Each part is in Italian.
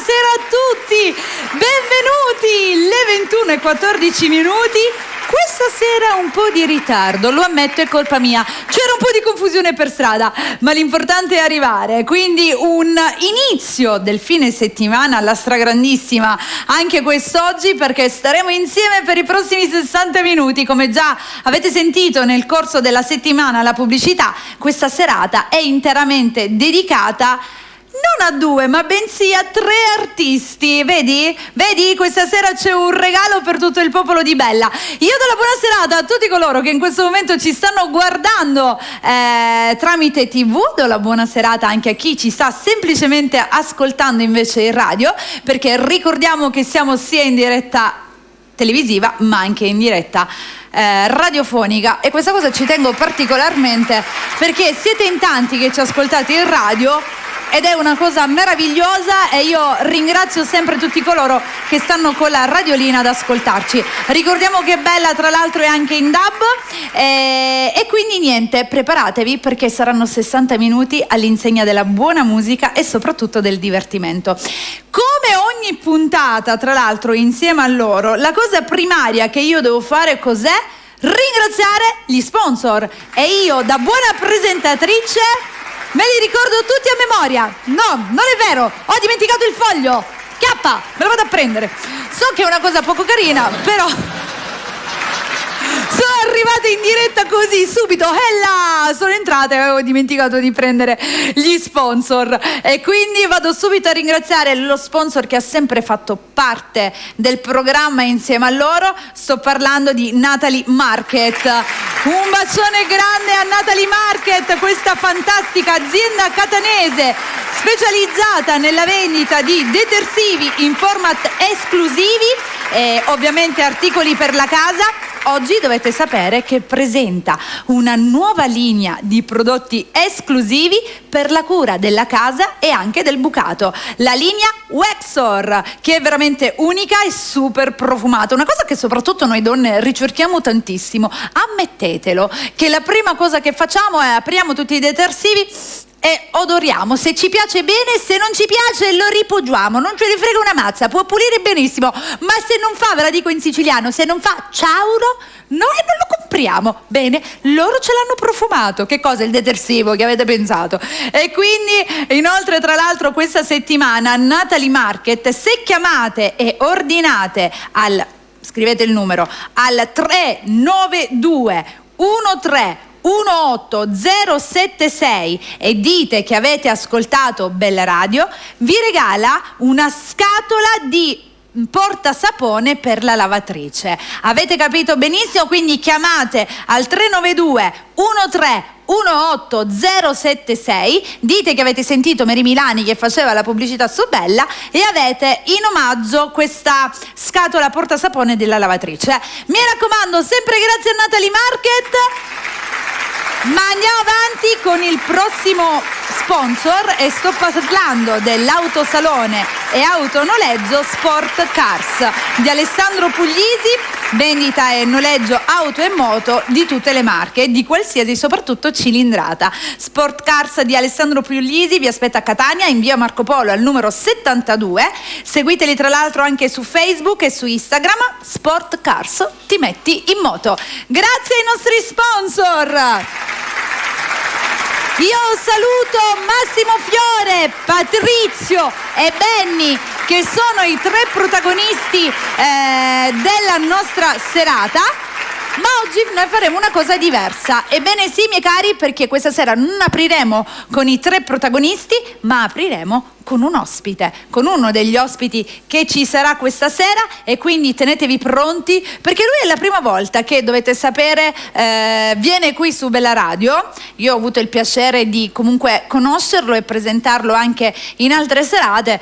buonasera a tutti, benvenuti, le 21:14. Questa sera un po' di ritardo, lo ammetto, è colpa mia, c'era un po' di confusione per strada, ma l'importante è arrivare, quindi un inizio del fine settimana alla stragrandissima anche quest'oggi, perché staremo insieme per i prossimi 60 minuti, come già avete sentito nel corso della settimana la pubblicità. Questa serata è interamente dedicata non a due, ma bensì a 3 artisti. Vedi? Questa sera c'è un regalo per tutto il popolo di Bella. Io do la buona serata a tutti coloro che in questo momento ci stanno guardando tramite TV. Do la buona serata anche a chi ci sta semplicemente ascoltando invece in radio, perché ricordiamo che siamo sia in diretta televisiva ma anche in diretta radiofonica, e questa cosa ci tengo particolarmente perché siete in tanti che ci ascoltate in radio ed è una cosa meravigliosa, e io ringrazio sempre tutti coloro che stanno con la radiolina ad ascoltarci. Ricordiamo che Bella tra l'altro è anche in DAB e quindi niente, preparatevi perché saranno 60 minuti all'insegna della buona musica e soprattutto del divertimento. Come ogni puntata, tra l'altro, insieme a loro, la cosa primaria che io devo fare cos'è? Ringraziare gli sponsor, e io da buona presentatrice me li ricordo tutti a memoria. No, non è vero, ho dimenticato il foglio. Chiappa, me lo vado a prendere. So che è una cosa poco carina, però sono arrivate in diretta così subito, sono entrate e avevo dimenticato di prendere gli sponsor, e quindi vado subito a ringraziare lo sponsor che ha sempre fatto parte del programma insieme a loro. Sto parlando di Natalie Market. Un bacione grande a Natalie Market, questa fantastica azienda catanese specializzata nella vendita di detersivi in format esclusivi e ovviamente articoli per la casa. Oggi dovete sapere che presenta una nuova linea di prodotti esclusivi per la cura della casa e anche del bucato, la linea Waxor, che è veramente unica e super profumata, una cosa che soprattutto noi donne ricerchiamo tantissimo. Ammettetelo che la prima cosa che facciamo è apriamo tutti i detersivi e odoriamo, se ci piace bene, se non ci piace lo ripoggiamo, non ce ne frega una mazza, può pulire benissimo, ma se non fa, ve la dico in siciliano, se non fa ciauro, noi non lo compriamo. Bene, loro ce l'hanno profumato. Che cosa è il detersivo che avete pensato? E quindi inoltre, tra l'altro, questa settimana Natalie Market, se chiamate e ordinate scrivete il numero al 392 13 18076 e dite che avete ascoltato Bella Radio, vi regala una scatola di portasapone per la lavatrice. Avete capito benissimo? Quindi chiamate al 392 13 18076, dite che avete sentito Mary Milani che faceva la pubblicità su Bella e avete in omaggio questa scatola portasapone della lavatrice. Mi raccomando, sempre grazie a Natalie Market. Ma andiamo avanti con il prossimo sponsor, e sto parlando dell'autosalone e autonoleggio Sport Cars di Alessandro Puglisi, vendita e noleggio auto e moto di tutte le marche, di qualsiasi, soprattutto cilindrata. Sport Cars di Alessandro Puglisi vi aspetta a Catania in via Marco Polo al numero 72. Seguiteli tra l'altro anche su Facebook e su Instagram. Sport Cars, ti metti in moto. Grazie ai nostri sponsor. Io saluto Massimo Fiore, Patrizio e Benny, che sono i 3 protagonisti della nostra serata. Ma oggi noi faremo una cosa diversa. Ebbene sì, miei cari, perché questa sera non apriremo con i 3 protagonisti, ma apriremo con un ospite, con uno degli ospiti che ci sarà questa sera, e quindi tenetevi pronti perché lui è la prima volta che, dovete sapere, viene qui su Bella Radio. Io ho avuto il piacere di comunque conoscerlo e presentarlo anche in altre serate.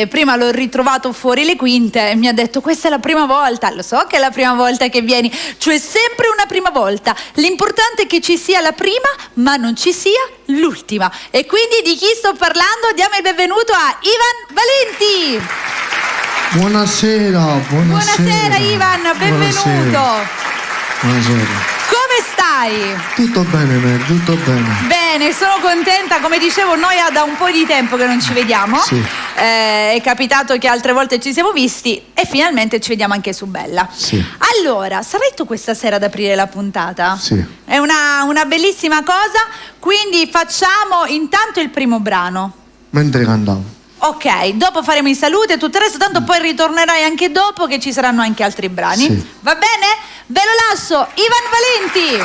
Prima l'ho ritrovato fuori le quinte e mi ha detto: questa è la prima volta. Lo so che è la prima volta che vieni, cioè sempre una prima volta, l'importante è che ci sia la prima ma non ci sia l'ultima. E quindi di chi sto parlando? Diamo il benvenuto a Ivan Valenti. Buonasera. Buonasera Ivan, benvenuto. Buonasera. Come stai? stai? Tutto bene, Mer, tutto bene. Bene, sono contenta, come dicevo noi da un po' di tempo che non ci vediamo. Sì. È capitato che altre volte ci siamo visti e finalmente ci vediamo anche su Bella. Sì. Allora, sarai tu questa sera ad aprire la puntata? Sì. È una bellissima cosa, quindi facciamo intanto il primo brano. Mentre cantavo. Ok, dopo faremo i saluti e tutto il resto, tanto poi ritornerai anche dopo che ci saranno anche altri brani. Sì. Va bene? Ve lo lascio, Ivan Valenti!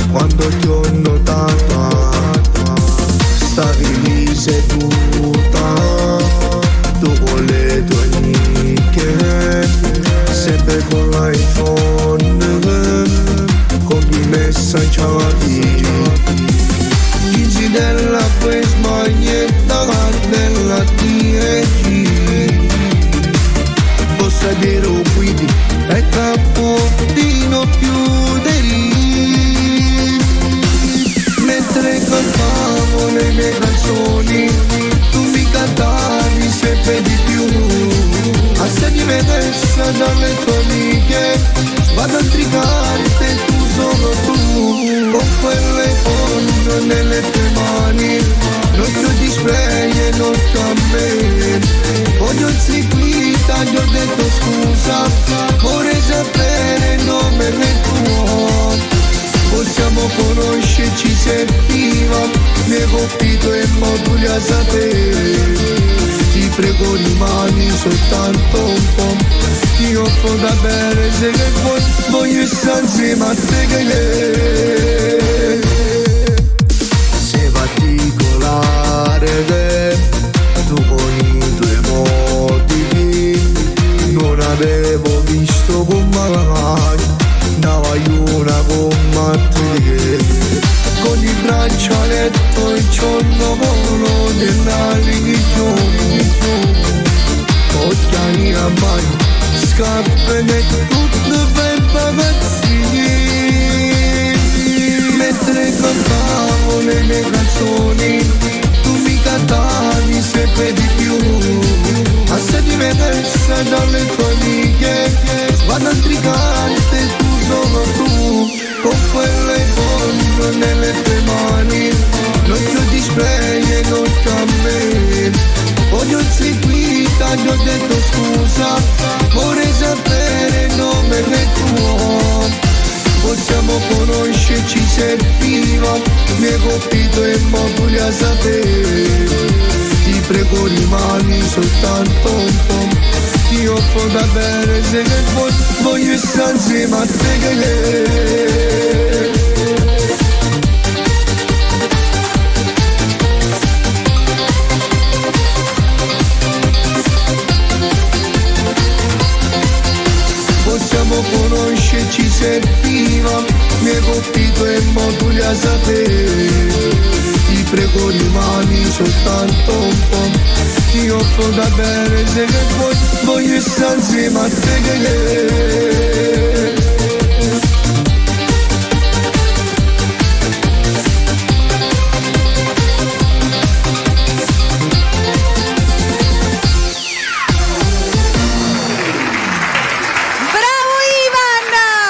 Quando ti ho notata, stavi lì seduta, tu con le tue amiche, sempre con l'iPhone, con i messaggiati. Dici della poi sbaglietta della 10. Posso dire quindi è capottino più deri. Mentre cantavo le mie canzoni, tu mi cantavi sempre di più. Assai diversa dalle tue amiche, vado a tricarte tu solo tu. Con quelle onde nelle tue mani, non ti ho display e non ti a me. Voglio seguita, gli ho detto scusa, vorrei sapere il nome del tuo. Possiamo conoscerci se viva, mi hai colpito e mo tu li a sapere. Ti prego rimani soltanto un po', ti offro da bere se che vuoi, voglio stare insieme a te che lei. Sei particolare, tu con i tuoi motivi, non avevo visto con mai. Dava una gomma a te, con il braccialetto e il giorno della religione. Occhiali a mano, scarpe e tutto per pagazzini. Mentre cantavo le mie canzoni, tu mi cantavi sempre di più. Assai diversa dalle tue amiche, vado a tricarte tu solo tu. Con quelle onde nelle tue mani, non ti ho display e non ti a me. Voglio seguita, gli ho detto scusa, vorrei sapere il nome del tuo. Possiamo conoscerci se viva, mi hai colpito e mo tu li a sapere. Ti prego rimani soltanto un po', ti offro da bere se che vuoi, voglio stare insieme a te che lei. Possiamo conoscerci se viva, mi hai colpito e mo tu li a sapere. Ti prego rimani soltanto un po', ti offro da bere se che vuoi, voglio stare insieme a te che lei.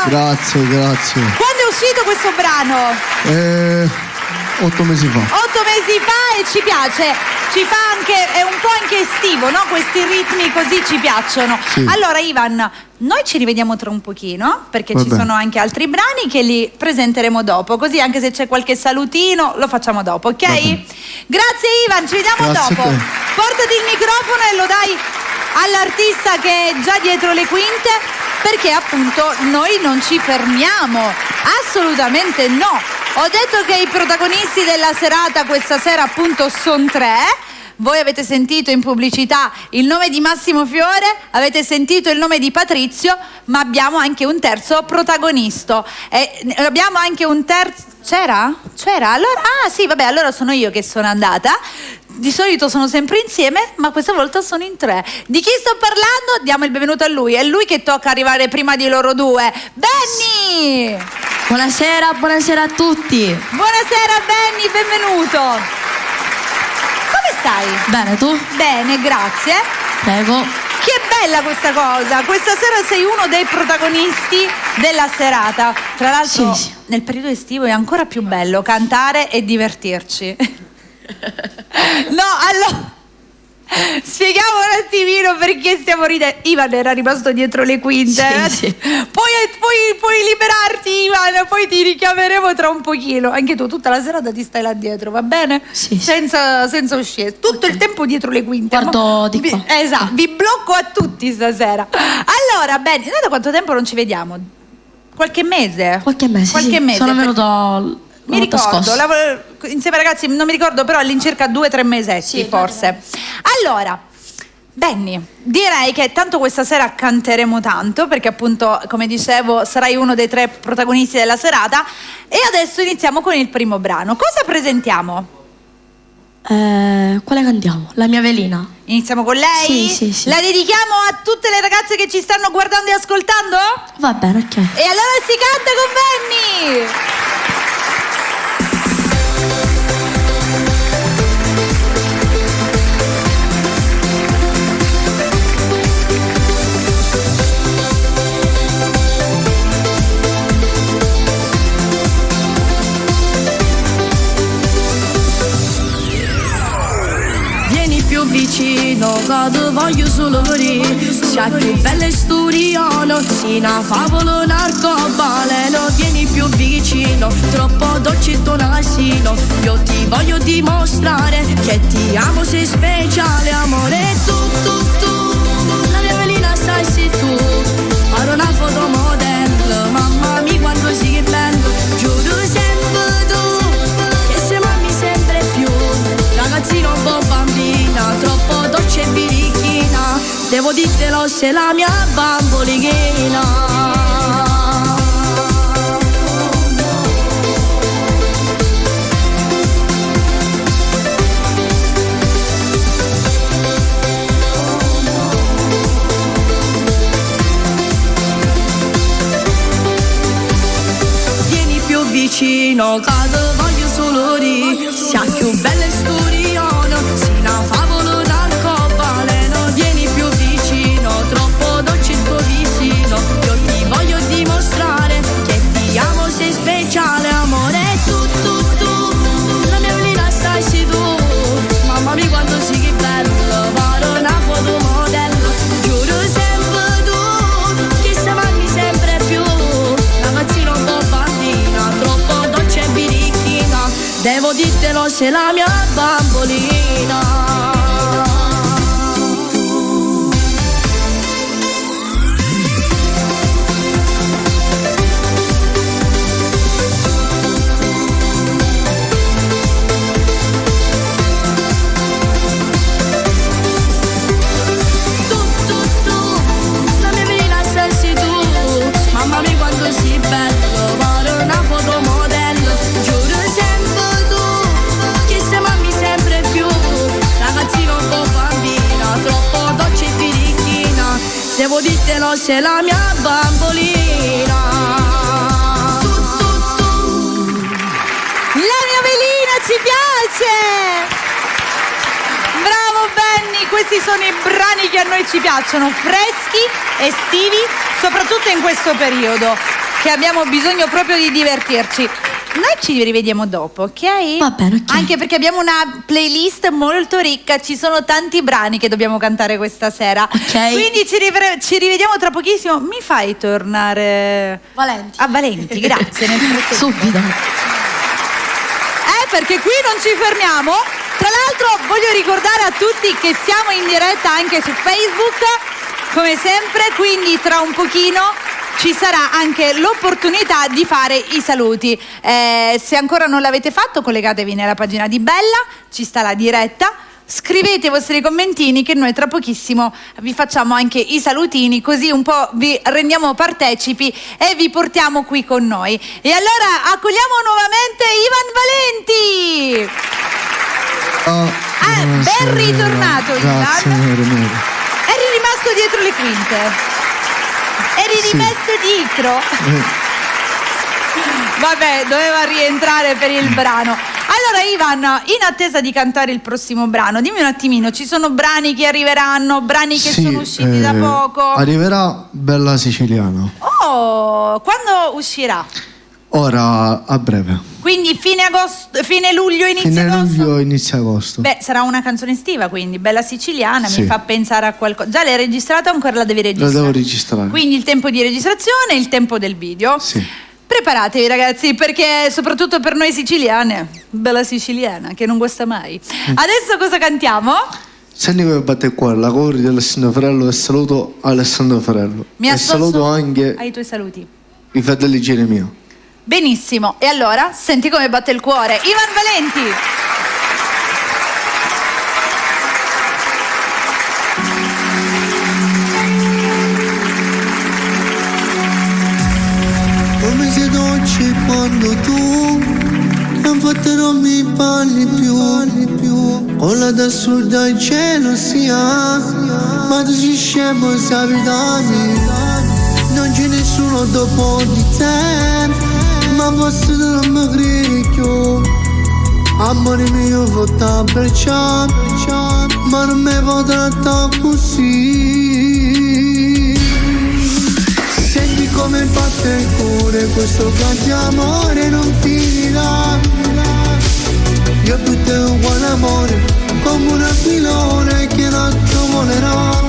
Grazie. Quando è uscito questo brano? 8 mesi fa. 8 mesi fa e ci piace, ci fa anche, è un po' anche estivo, no? Questi ritmi così ci piacciono. Sì. Allora Ivan, noi ci rivediamo tra un pochino, perché Va ci bene. sono anche altri brani che li presenteremo dopo, così anche se c'è qualche salutino lo facciamo dopo, ok? bene. Grazie Ivan, ci vediamo Grazie dopo. a te. Portati il microfono e lo dai all'artista che è già dietro le quinte, perché appunto noi non ci fermiamo, assolutamente no. Ho detto che i protagonisti della serata questa sera appunto sono 3, Voi avete sentito in pubblicità il nome di Massimo Fiore, avete sentito il nome di Patrizio, ma abbiamo anche un terzo protagonista. Abbiamo anche un terzo... C'era? Allora, sì, vabbè, allora sono io che sono andata. Di solito sono sempre insieme, ma questa volta sono in 3. Di chi sto parlando? Diamo il benvenuto a lui. È lui che tocca arrivare prima di loro due. Benny! Buonasera a tutti. Buonasera Benny, benvenuto. Come stai? Bene, tu? Bene, grazie. Prego. Che bella questa cosa. Questa sera sei uno dei protagonisti della serata. Tra l'altro, sì. Nel periodo estivo è ancora più bello cantare e divertirci. No, allora spieghiamo un attimino perché stiamo ridendo. Ivan era rimasto dietro le quinte. Sì. Puoi liberarti, Ivan, poi ti richiameremo tra un pochino. Anche tu tutta la serata ti stai là dietro, va bene? Sì. Senza uscire, tutto il tempo dietro le quinte. Guardo di qua. Esatto, vi blocco a tutti stasera. Allora, bene, noi da quanto tempo non ci vediamo? Qualche mese? Qualche mese. Sono venuto mi ricordo, insieme ai ragazzi, non mi ricordo, però all'incirca 2 o 3 mesetti, forse. Allora, Benny, direi che tanto questa sera canteremo tanto, perché appunto, come dicevo, sarai uno dei 3 protagonisti della serata. E adesso iniziamo con il primo brano. Cosa presentiamo? Quale cantiamo? La mia velina. Iniziamo con lei? Sì. La dedichiamo a tutte le ragazze che ci stanno guardando e ascoltando? Va bene, ok. E allora si canta con Benny! Vicino, che voglio solo vedere. Sia più bella e sturiano, si una favola, un arcobaleno. Vieni più vicino, troppo dolce il tuo nasino. Io ti voglio dimostrare che ti amo, sei speciale. Amore, tu, la mia velina sei tu. Ora una fotomodella, mamma mia quanto sei bello. Giuro sempre tu, che se mammi sempre più. Ragazzino un po' bambina, troppo dolce e birichina. Devo dirtelo, sei la mia bambolichina. Vieni più vicino, che voglio solo di. Sia più bella e sturiano, si una favola, un arcobaleno. Vieni più vicino, troppo dolce il tuo vicino. Io ti voglio dimostrare che ti amo, sei speciale. Amore, tu, la mia velina sei tu. Mamma mia quanto sei che bello, vado una fotomodello. Giuro sempre tu, che se mangi sempre più. Ragazzino un po' bambina, troppo dolce e birichina. Devo dirtelo, sei la mia bambolina. Tu, la mia velina sei tu. Mamma mia quanto sei bello, vado una fotomodello. Giuro sempre tu, che se mammi sempre più. Ragazzino un po' bambina, troppo dolce e birichina. Devo dirtelo, sei la mia bambolina. La mia velina ci piace! Bravo Benny, questi sono i brani che a noi ci piacciono, freschi, estivi, soprattutto in questo periodo, che abbiamo bisogno proprio di divertirci. Noi ci rivediamo dopo, ok? Va bene, ok. Anche perché abbiamo una playlist molto ricca, ci sono tanti brani che dobbiamo cantare questa sera. Ok. Quindi ci rivediamo tra pochissimo. Mi fai tornare Valenti. a Valenti, grazie. Nel frattempo. Subito. Perché qui non ci fermiamo. Tra l'altro voglio ricordare a tutti che siamo in diretta anche su Facebook, come sempre, quindi tra un pochino ci sarà anche l'opportunità di fare i saluti. Se ancora non l'avete fatto, collegatevi nella pagina di Bella, ci sta la diretta. scrivete i vostri commentini che noi tra pochissimo vi facciamo anche i salutini, così un po' vi rendiamo partecipi e vi portiamo qui con noi. E allora accogliamo nuovamente Ivan Valenti. Ben ritornato. Grazie, Ivan. Eri rimasto dietro le quinte. Eri rimasto dietro. Vabbè, doveva rientrare per il brano. Allora Ivan, in attesa di cantare il prossimo brano, dimmi un attimino, ci sono brani che arriveranno, brani che sono usciti da poco? Arriverà Bella Siciliana. Oh, quando uscirà? Ora, a breve. Quindi fine agosto, fine luglio, inizio agosto? Fine luglio, inizio agosto. Beh, sarà una canzone estiva, quindi Bella Siciliana, Sì. mi fa pensare a qualcosa. Già l'hai registrata o ancora la devi registrare? La devo registrare. Quindi il tempo di registrazione e il tempo del video. Sì. Preparatevi ragazzi, perché soprattutto per noi siciliane, Bella Siciliana, che non guasta mai. Adesso cosa cantiamo? Senti come batte il cuore, la cover di Alessandro Ferrello, e saluto Alessandro Ferrello. Mi e associo saluto anche ai tuoi saluti. i fratelli Geremia. Benissimo, e allora senti come batte il cuore. Ivan Valenti. Come sei dolce quando tu infatti non mi parli più. Con la assurda al cielo sia, ma tu sei scemo, sapitami. Non c'è nessuno dopo di te, ma forse tu non mi credi più. Amore mio, vado a abbracciare, ma non mi può trattare così. Senti come batte il cuore, questo canto amore non finirà. Io più te uguale amore, come un aquilone che non volerò.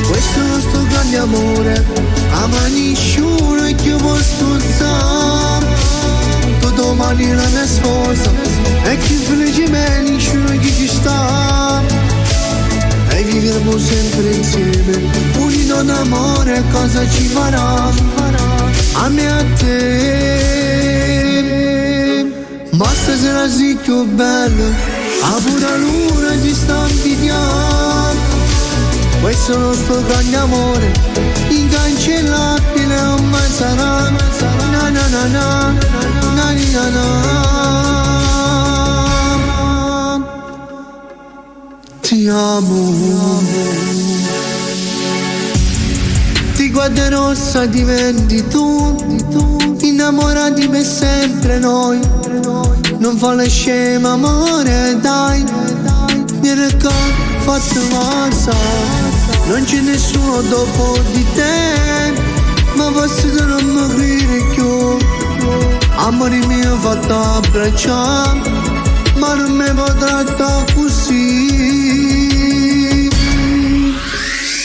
Questo nostro grande amore, ama nessuno e che può spruzzare. Tu domani la mia sposa, e chi felice me nessuno che ci sta. E vivremo sempre insieme, unito d'amore, cosa ci farà? A me e a te. Ma stasera sei più bella, a pura luna ci sta invidiando. Questo è il nostro grande amore, incancellabile, mai sarà. Na na na na, na na na. Ti amo. Ti guarderò, sa diventi tu, innamorati per sempre noi. Non fa le scema amore, dai, vieni qua, fatto massa. Non c'è nessuno dopo di te, ma forse tu non mi credi più. Amore mio, fatto abbracciare, ma non mi può trattare così.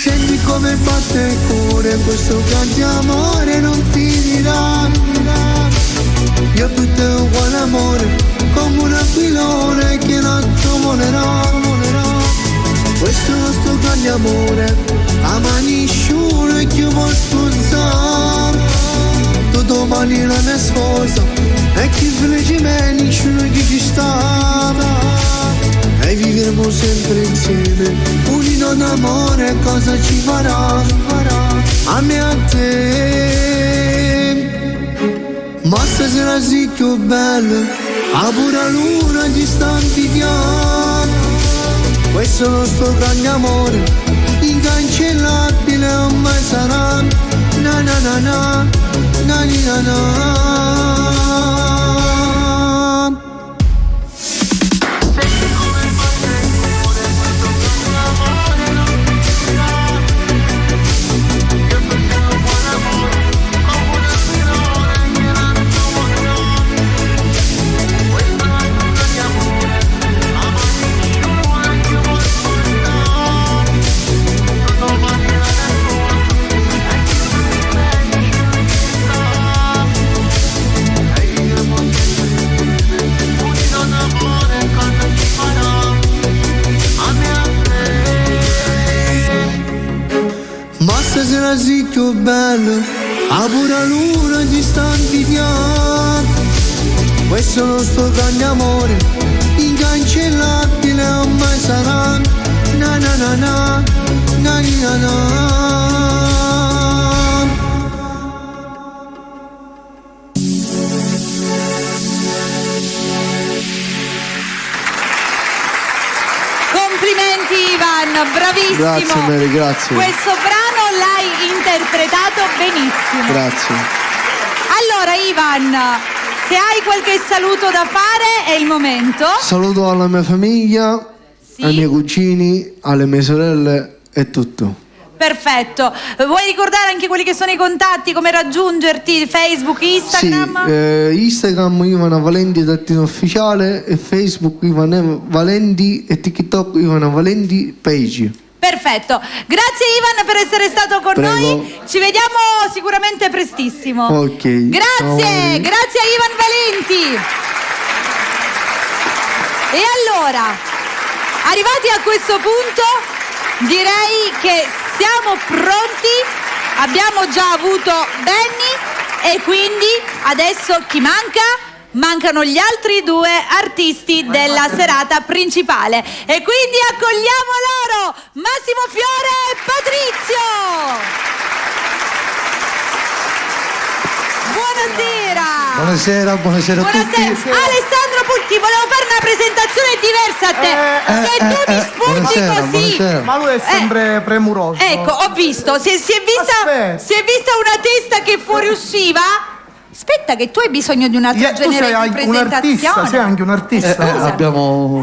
Senti come batte il cuore, questo grande amore non finirà. Io più te uguale amore, come un aquilone che non volerò. Questo è il nostro grande amore, ama nessuno e chi può spruzzare. Tu domani la mia sposa, e chi felice me nessuno che ci sta. E vivremo sempre insieme, unito d'amore, cosa ci farà? A me e a te. Ma stasera sei più bella, a pura luna ci sta invidiando. Questo è il nostro grande amore, incancellabile, mai sarà. Na na na na, na na na. Stasera sei più bella, a pura luna ci sta invidiando. Questo è il nostro grande amore, incancellabile, non mai sarà. Na na na na, na na na. Complimenti Ivan, bravissimo. Grazie Mary, grazie. Questo brano l'hai interpretato benissimo. Grazie. Allora Ivan, se hai qualche saluto da fare è il momento. Saluto alla mia famiglia, Sì. ai miei cugini, alle mie sorelle e tutto. Perfetto. Vuoi ricordare anche quelli che sono i contatti, come raggiungerti? Facebook, Instagram? Sì, Instagram Ivana Valenti ufficiale e Facebook Ivana Valenti e TikTok Ivana Valenti page. Perfetto. Grazie Ivan per essere stato con Prego. noi. Ci vediamo sicuramente prestissimo. Ok. Grazie, Ciao. grazie a Ivan Valenti. E allora, arrivati a questo punto, direi che siamo pronti. Abbiamo già avuto Benny e quindi adesso chi manca? Mancano gli altri due artisti della serata principale e quindi accogliamo loro, Massimo Fiore e Patrizio. Buonasera. Buonasera a tutti. Alessandro Pucchi, volevo fare una presentazione diversa a te. Se tu mi spunti buonasera, così. buonasera. Ma lui è sempre premuroso. Ecco, ho visto, si è Aspetta. vista una testa che fuoriusciva. Aspetta che tu hai bisogno di un altro Tu sei genere di anche un artista, presentazione. sei anche un artista. Scusa. Abbiamo.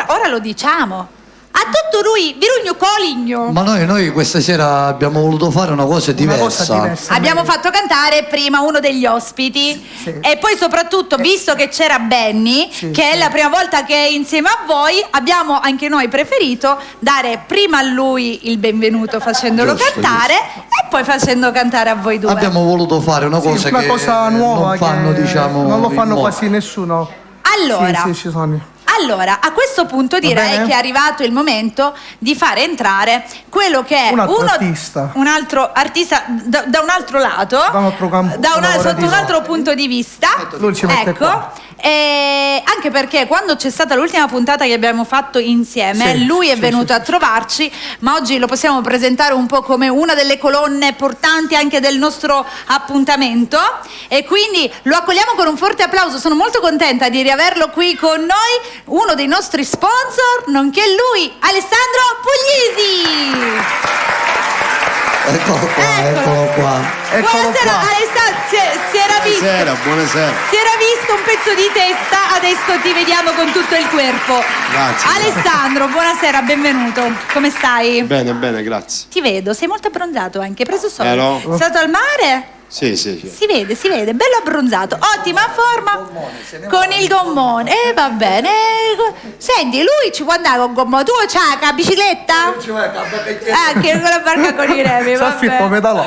Ora lo diciamo. A tutto lui, Virugno Coligno. Ma noi questa sera abbiamo voluto fare una cosa diversa. Una cosa diversa. Abbiamo fatto cantare prima uno degli ospiti Sì. e poi soprattutto, visto che c'era Benny, Sì, che è la prima volta che è insieme a voi, abbiamo anche noi preferito dare prima a lui il benvenuto facendolo Giusto, cantare e poi facendo cantare a voi due. Abbiamo voluto fare una cosa Sì, una che cosa nuova non fanno, che diciamo, non lo in fanno modo. quasi nessuno. Allora, Sì, ci sono. Allora, a questo punto direi bene? che è arrivato il momento di fare entrare quello che è Un altro artista. un altro artista da un altro lato, Da un altro campo sotto lavorativo. un altro punto di vista. Lui ci mette ecco. qua. E anche perché quando c'è stata l'ultima puntata che abbiamo fatto insieme, Sì, lui è sì, venuto sì. a trovarci, ma oggi lo possiamo presentare un po' come una delle colonne portanti anche del nostro appuntamento e quindi lo accogliamo con un forte applauso. Sono molto contenta di riaverlo qui con noi, uno dei nostri sponsor, nonché lui, Alessandro Puglisi. Eccolo qua. Eccolo Buonasera qua. Alessandro, si era visto. Buonasera. Si era visto un pezzo di testa, adesso ti vediamo con tutto il corpo. Grazie. Alessandro, buonasera, benvenuto. Come stai? Bene, grazie. Ti vedo, sei molto abbronzato anche, hai preso sole. no. Sei stato al mare? Sì. Si vede, bello abbronzato, ottima forma con il gommone. Va bene. Senti, lui ci può andare con gommone. Tu c'hai la bicicletta? Anche con la barca con i remi. Si affitto il pedalò.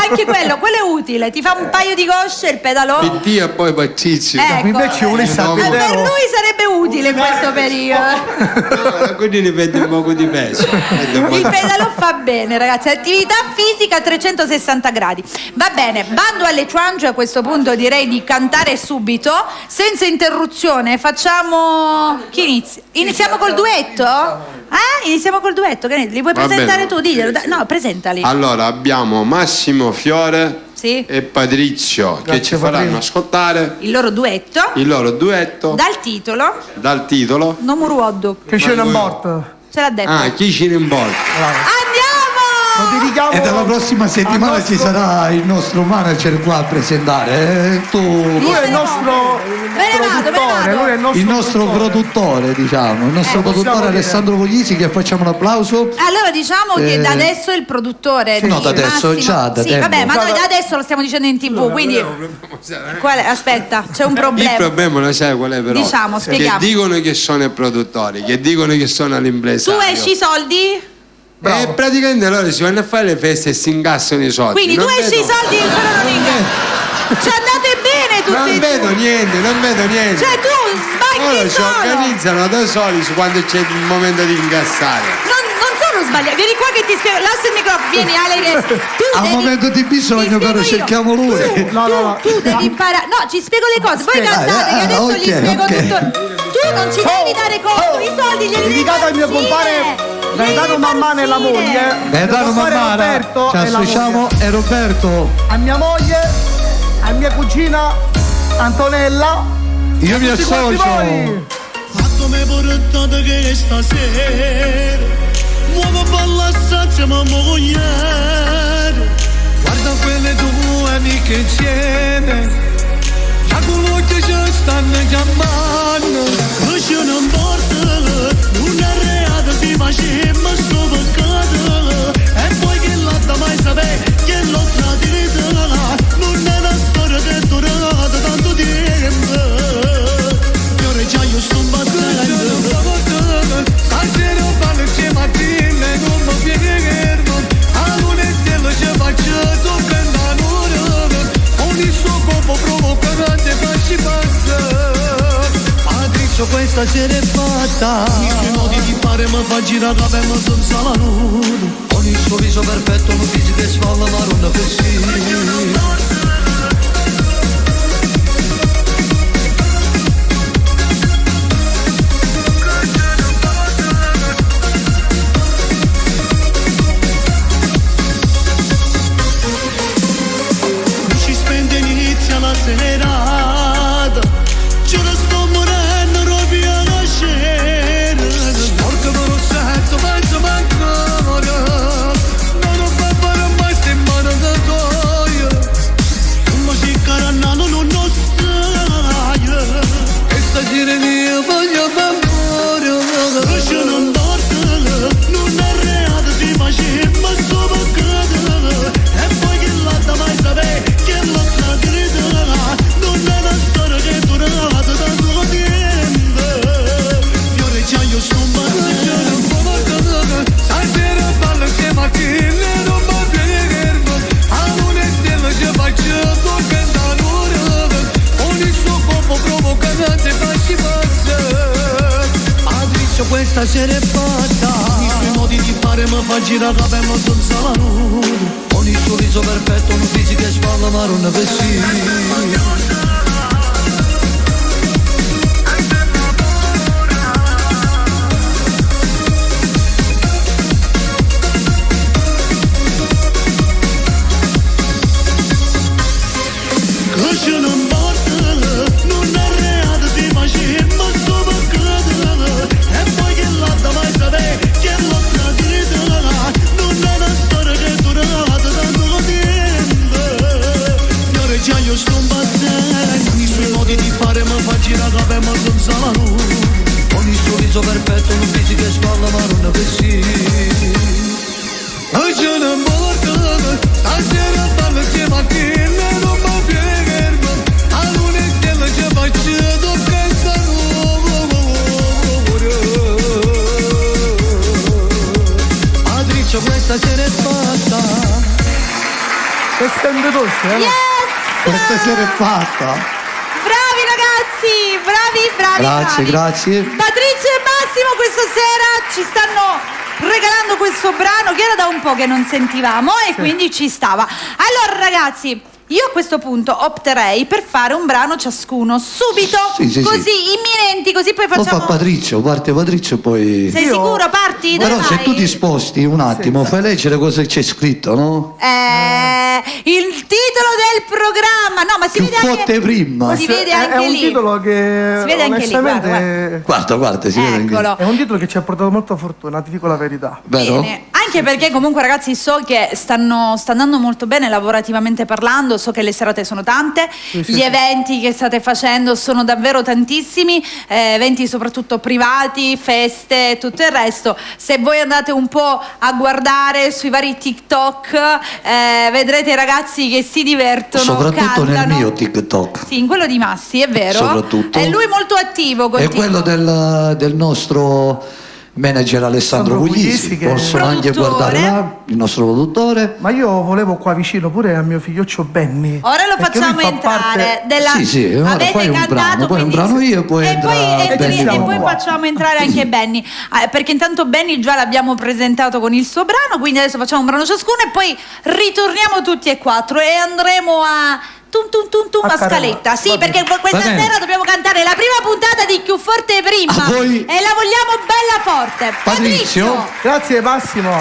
Anche quello è utile. Ti fa un paio di cosce il pedalò. PT e poi Patrizio. Ecco. Invece Ulisse No, Per Alpidero. lui sarebbe utile in questo periodo. Quindi ne vede un poco di peso. Il pedalò fa bene, ragazzi. Attività fisica a 360 gradi. Va bene, bando alle ciance, a questo punto direi di cantare subito, senza interruzione. Facciamo. Chi inizia? Iniziamo col duetto? Iniziamo col duetto. Che ne- Li puoi Va presentare bene. tu? Diglielo. No, presentali. Allora abbiamo Massimo Fiore Sì. e Patrizio che Grazie, ci faranno Patrizio. ascoltare Il loro duetto. il loro duetto Dal titolo dal titolo Nomuruoddu. Che c'è un morto. Ce l'ha detto. Chi ci rimbolta. Lo Andiamo! dedichiamo. E dalla prossima settimana al nostro- ci sarà il nostro manager qua a presentare. Tu, Lui è il nostro Me ne vado. produttore, lui è il nostro produttore, diciamo, il nostro possiamo produttore dire. Alessandro Puglisi, che facciamo un applauso. Allora diciamo che da adesso il produttore no, da adesso, Massimo. già da sì, tempo. vabbè, ma noi da adesso lo stiamo dicendo in TV, quindi aspetta, c'è un Il problema. problema lo sai qual è però? Diciamo, spieghiamo. Che dicono che sono i produttori, che dicono che sono Tu l'impresario. esci i soldi? E praticamente loro si vanno a fare le feste e si incassano i soldi. Quindi Non tu esci i vedo- soldi però non inga- Ci andate bene tutti Non e vedo due. niente. Cioè tu sbagli Loro si solo. organizzano da soli su quando c'è il momento di incassare. Non sono sbagliato. Vieni qua che ti spiego. Lascia il microfono. Vieni Ale. Che tu Al devi- momento di bisogno ti però spiego io. cerchiamo lui. No. Tu devi imparare. No, ci spiego le cose. Voi Spiega. cantate che adesso ok, gli spiego ok. tutto. Tu non ci devi dare conto. I soldi glieli devi Dedicata al mio far compare uscire. Gaetano Mammana e la Glieli devi moglie. far uscire. Gaetano Mio compare Mammara, Roberto ci e la associamo moglie. e Roberto. A mia moglie, a mia cugina Antonella. Io mi Tutti quanti associo. voi. Fatto-mi portato che stasera muovo palla stanza ma moglie. Guarda quelle tue amiche insieme, già con che ci stanno chiamando. Lascia non porta, non è reato si faceva ma sto peccato. E poi che l'altra mai sapere che l'ho tradita. Non è una storia che è durata tanto tempo. Già io sto battendo. Stasera parlo insieme a te, non mi fermo. A lunedì ci faccio toccando l'ora. Ogni suo corpo provocante facci passa. Patrizio questa sera è fatta. I suoi modi di fare mi fa girare la pelle senza la luna. Con il suo viso perfetto non fisico e sfalla marrone così. Serata, ce la sto morendo proprio alla scena. Sporco ma rossetto, mezzo ancora. Non ho fatto fare mai sta in mano da toia. Come si carannano non lo sai. E stasera mia voglio d'amore. Lascia non dorme, non è reato si faceva ma sto peccato. E poi che l'altra mai sapere che l'ho tradita. Non è una storia che è durata tanto tempo. Fiore già io sto battendo. Stasera parlo insieme a chi non mi fermo. A lunedì ci faccio toccando l'ora. Ogni suo corpo provocante facci passa. Patrizio questa sera è fatta. I suoi modi di fare mi fa girare la pelle senza la luna. Con il suo viso perfetto, non fisico e spalla marrone così. Lascia non porta, non è reato si faceva ma sto peccato. E poi che l'altra mai sapere che l'ho tradita. Non è una storia che è durata tanto tempo. Fiore già io sto battendo. I suoi modi di fare mi fa girare la pelle senza la luna. Con il suo viso perfetto non fisico e spalla marrone così. Lascia non porta, stasera parlo insieme a chi non mi fermo. A lunedì ci faccio toccando l'ora. Patrizio questa sera è fatta. E sente dolce, eh? Yes! Questa sera è fatta. Bravi ragazzi, bravi. Grazie, grazie. Patrizio e Massimo questa sera ci stanno regalando questo brano che era da un po' che non sentivamo e quindi ci stava. Allora ragazzi, io a questo punto opterei per fare un brano ciascuno subito, Sì. così imminenti, così poi Lo facciamo. fa Patrizio, parte Patrizio poi. Sei Io- sicuro? Parti? Dove Però se vai? tu ti sposti un attimo, fai leggere cosa c'è scritto, no? Il titolo del programma. No, ma si Più vede anche. forte prima. Si vede È anche un lì. titolo che Si vede anche lì, onestamente Guarda, si vede anche. Eccolo. è un titolo che ci ha portato molta fortuna, ti dico la verità. Vero? Bene. Anche perché comunque ragazzi so che sta andando molto bene lavorativamente parlando, so che le serate sono tante, gli eventi che state facendo sono davvero tantissimi, eventi soprattutto privati, feste, tutto il resto. Se voi andate un po' a guardare sui vari TikTok vedrete i ragazzi che si divertono, Soprattutto nel cantano. mio TikTok. Sì, in quello di Massi, è vero. Soprattutto. È lui molto attivo. È quello del nostro manager Alessandro Puglisi, che- possono anche Produttore. guardare là, il nostro produttore. Ma io volevo qua vicino pure al mio figlioccio Benny. Ora lo perché lui facciamo fa entrare parte- della... Sì, ora avete fai un cantato, brano, poi un quindi- brano io e poi e poi, entra Benny e dopo. poi facciamo entrare anche Benny. Perché intanto Benny già l'abbiamo presentato con il suo brano, quindi adesso facciamo un brano ciascuno e poi ritorniamo tutti e quattro e andremo a a A scaletta. Carema. Sì, Va bene. perché questa Va bene. sera dobbiamo cantare la prima puntata di Più Forte Prima A voi. e la vogliamo bella forte. Patrizio. Grazie Massimo.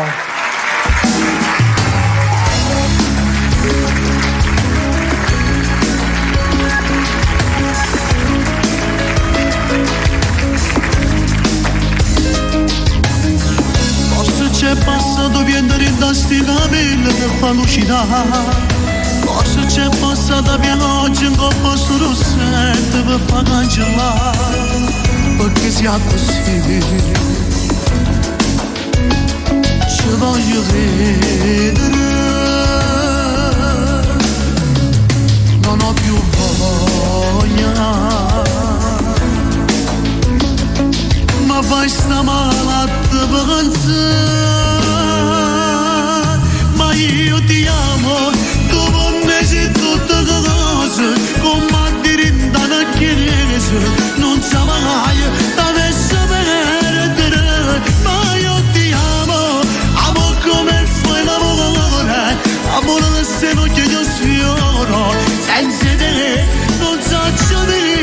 Forse c'è passato viendo rintastica mille che fa lucida. Forse c'è passata pioggia in coppa su rossetto per far cancellare. Perché sia così. Ci voglio credere. Non ho più voglia. Ma fai sta malata pensare. Ma io ti amo, dopo mesi tutte cose, come dire in una chiesa, non sa mai dovesse perdere. Ma io ti amo, amo come fai l'amore, amore che se non che io sfioro, senza te non so vivere.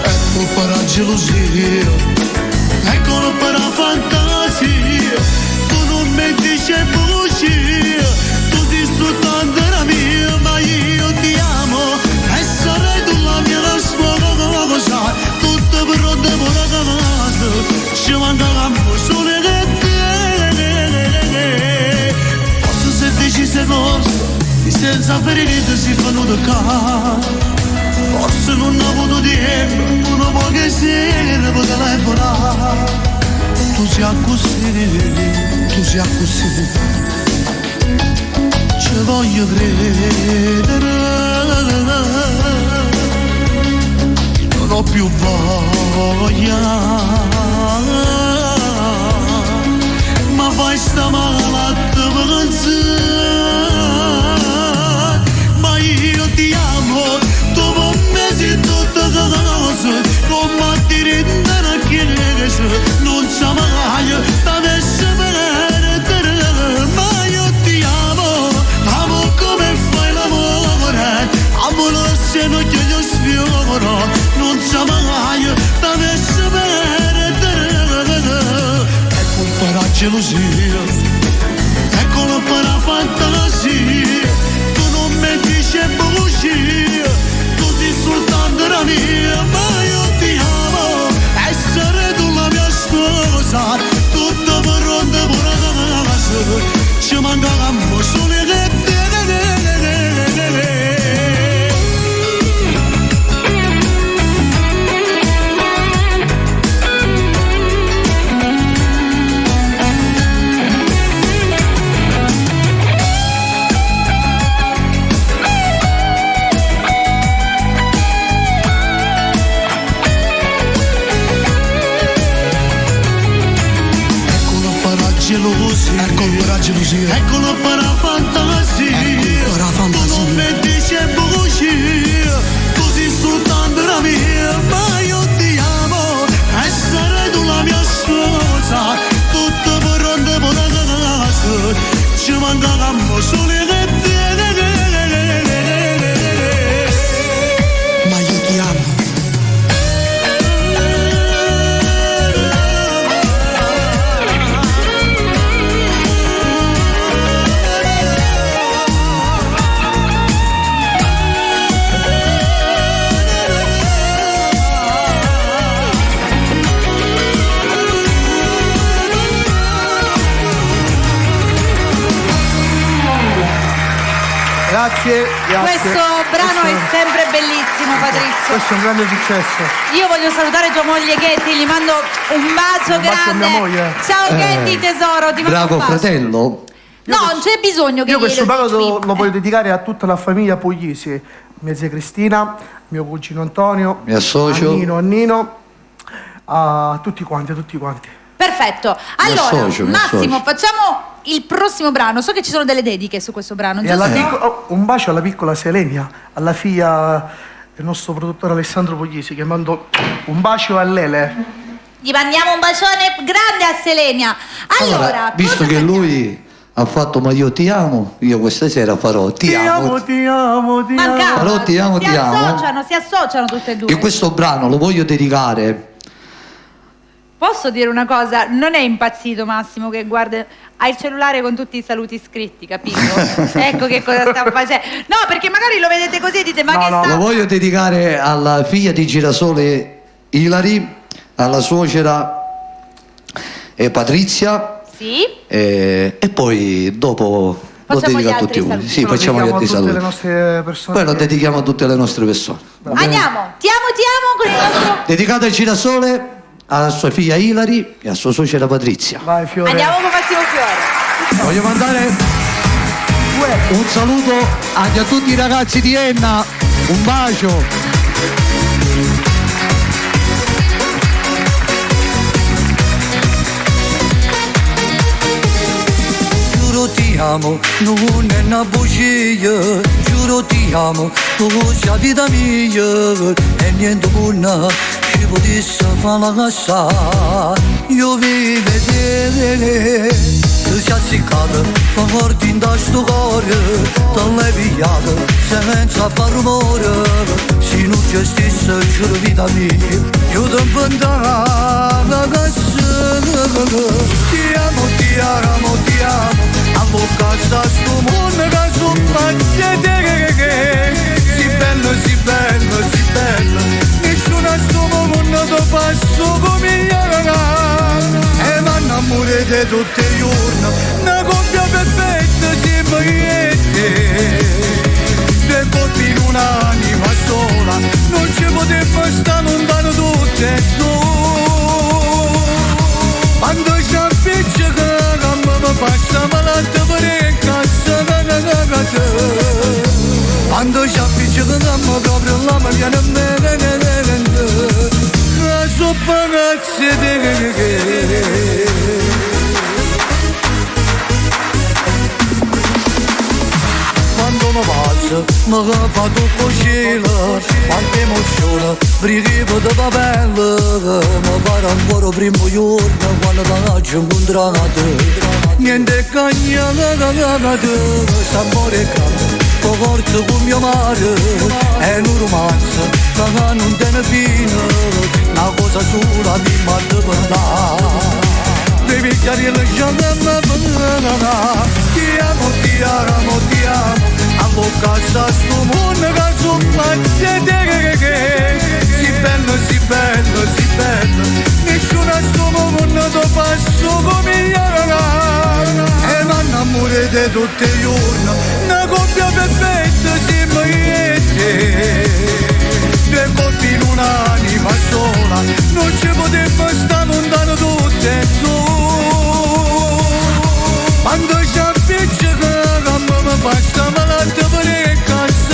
Ecco per la gelosia, ecco per la fantasia, tu non mi dici bugie, tu sei soltanto la mia, ma io ti amo e sarai tu la mia sposa, tutto pronto per la casa, ci manca l'amore solo che te. Forse se dici sei corso, senza ferite si fanno toccare. Forse non ho avuto tempo, una poche sere per telefonare. Tu sia così, ci voglio credere. Non ho più voglia, ma fai sta malata pensare. Ma io ti amo, dopo mesi tutte cose, come dire in una chiesa, non sa mai dovesse perdere. Ma io ti amo, amo come fai l'amore, amo lo seno che io sfioro, non sa mai dovesse perdere. Ecco per la gelosia, ecco per la fantasia, tu non mi dici bugie, tu sei soltanto la mia, ma io ti amo, essere tu la mia sposa, tutto pronto per la casa, ci manca l'amore solo che te. Gelosia, ecco per la gelosia, eccolo per la fantasia, ecco la fantasia. Tu non mi dici bugie, tu sei soltanto la mia, ma io ti amo, e sarai tu la mia sposa, tutto pronto per la casa, ci manca l'amore solo che te. Ma io ti amo. Grazie. Questo brano è sempre bellissimo, Patrizio. Questo è un grande successo. Io voglio salutare tua moglie Ghetti, gli mando un bacio Un bacio a grande. mia moglie. Ciao Ghetti tesoro, ti mando Bravo un bacio. fratello. No, non c'è bisogno che Io questo glielo brano dici. lo voglio dedicare a tutta la famiglia Puglisi, mia zia Cristina, mio cugino Antonio, Mi associo. Annino, a tutti quanti, Perfetto. Mi Allora, associo. Massimo, facciamo il prossimo brano. So che ci sono delle dediche su questo brano, E giusto? un bacio alla piccola Selenia, alla figlia del nostro produttore Alessandro Puglisi, che mando un bacio a Lele. Gli mandiamo un bacione grande a Selenia. Allora, visto cosa che facciamo? lui ha fatto ma io ti amo, io questa sera farò ti amo. Mancava. Allora, ti amo. Si associano tutte e due. E questo brano lo voglio dedicare. Posso dire una cosa? Non è impazzito Massimo che guarda, ha il cellulare con tutti i saluti scritti, capito? Ecco che cosa sta facendo. No, perché magari lo vedete così e dite ma che sta... Lo voglio dedicare alla figlia di Girasole Ilari, alla suocera Patrizia. Sì? E poi dopo lo Facciamo dedico gli a tutti altri voi. saluti. Sì, Lo facciamo gli dedichiamo altri a tutte le saluti. nostre persone. Poi lo dedichiamo a tutte le nostre persone. Andiamo, ti amo con il nostro... Dedicato a Girasole, alla sua figlia Ilari e a sua suocera Patrizia. Vai Fiore. Andiamo con Massimo Fiore. Voglio mandare un saluto anche a tutti i ragazzi di Enna, un bacio. Giuro ti amo, non è una bugia. Giuro ti amo, tu sei la vita mia. E niente buona ci potesse fare la cassa. Io vi vedere, tu sei azziccato, forte in sto cuore. Ti l'hai pigliato senza far rumore. Se non ci stesse, giuro vita mia, io ti inventavo la cassa. Ti amo, ti amo, ti amo. A bocca sta sto mondo che soffre te. Si bello, si bello, si bello. Nessuno a sto mondo ti passo come io. E mi innamore di tutti i giorni. Una coppia perfetta sempre io e te. Due corpi in un'anima sola. Non ci potevo stare lontano tutte e due. Quando ci appiccica mi faccia malata per cazzo. Quando ci appiccica mi proprio la viene a me. La soppa cazzo di quando mi passa, mi fa tutto cielo, quanta emozione, brivido di papelle, mi pare ancora primo giorno quando ti ho incontrato. Niente cagnata, sapore caldo, forte come mio mare, è un romanzo, ma non te ne fine, una cosa sola mi manda per là. Devi chiarire le giornate, ti amo, ti amo, ti amo. A bocca sta sto mondo che soffre te. Si bello, si bello, si bello. Nessuno a sto mondo ti passo come io. E mi innamore di tutti i giorni. Una coppia perfetta sempre io e te. Due corpi in un'anima sola. Non ci potevo stare lontano tutte e due. Quando ci appiccica mi faccia malata per cazzo.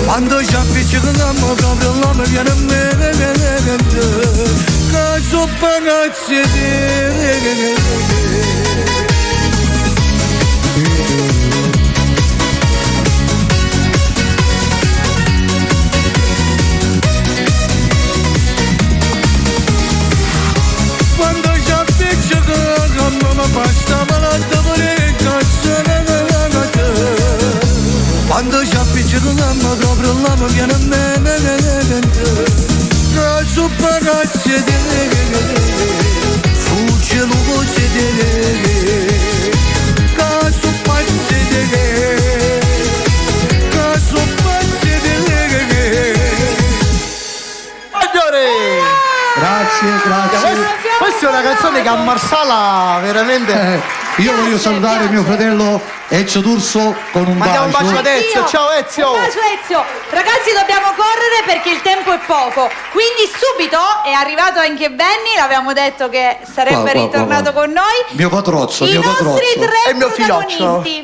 Quando ci appiccica mi proprio la mi viene a me. Cazzo pagazzi quando ci appiccica mi basta malata per cazzo. Quando ci appiccica mi proprio la mi viene a me. Cazzo pagazzi fugge lo voce cazzo pazzi cazzo pazzi Grazie. Questa è una canzone che a Marsala veramente Io voglio salutare mio fratello Ezio D'Urso con un Mandiamo un bacio bacio. ad Ezio. Ciao Ezio. Un bacio Ezio. Ragazzi, dobbiamo correre perché il tempo è poco. Quindi subito è arrivato anche Benny, l'avevamo detto che sarebbe Qua. ritornato con noi. Mio patrozzo, I mio nostri patrozzo. tre È il mio figlioccio. protagonisti.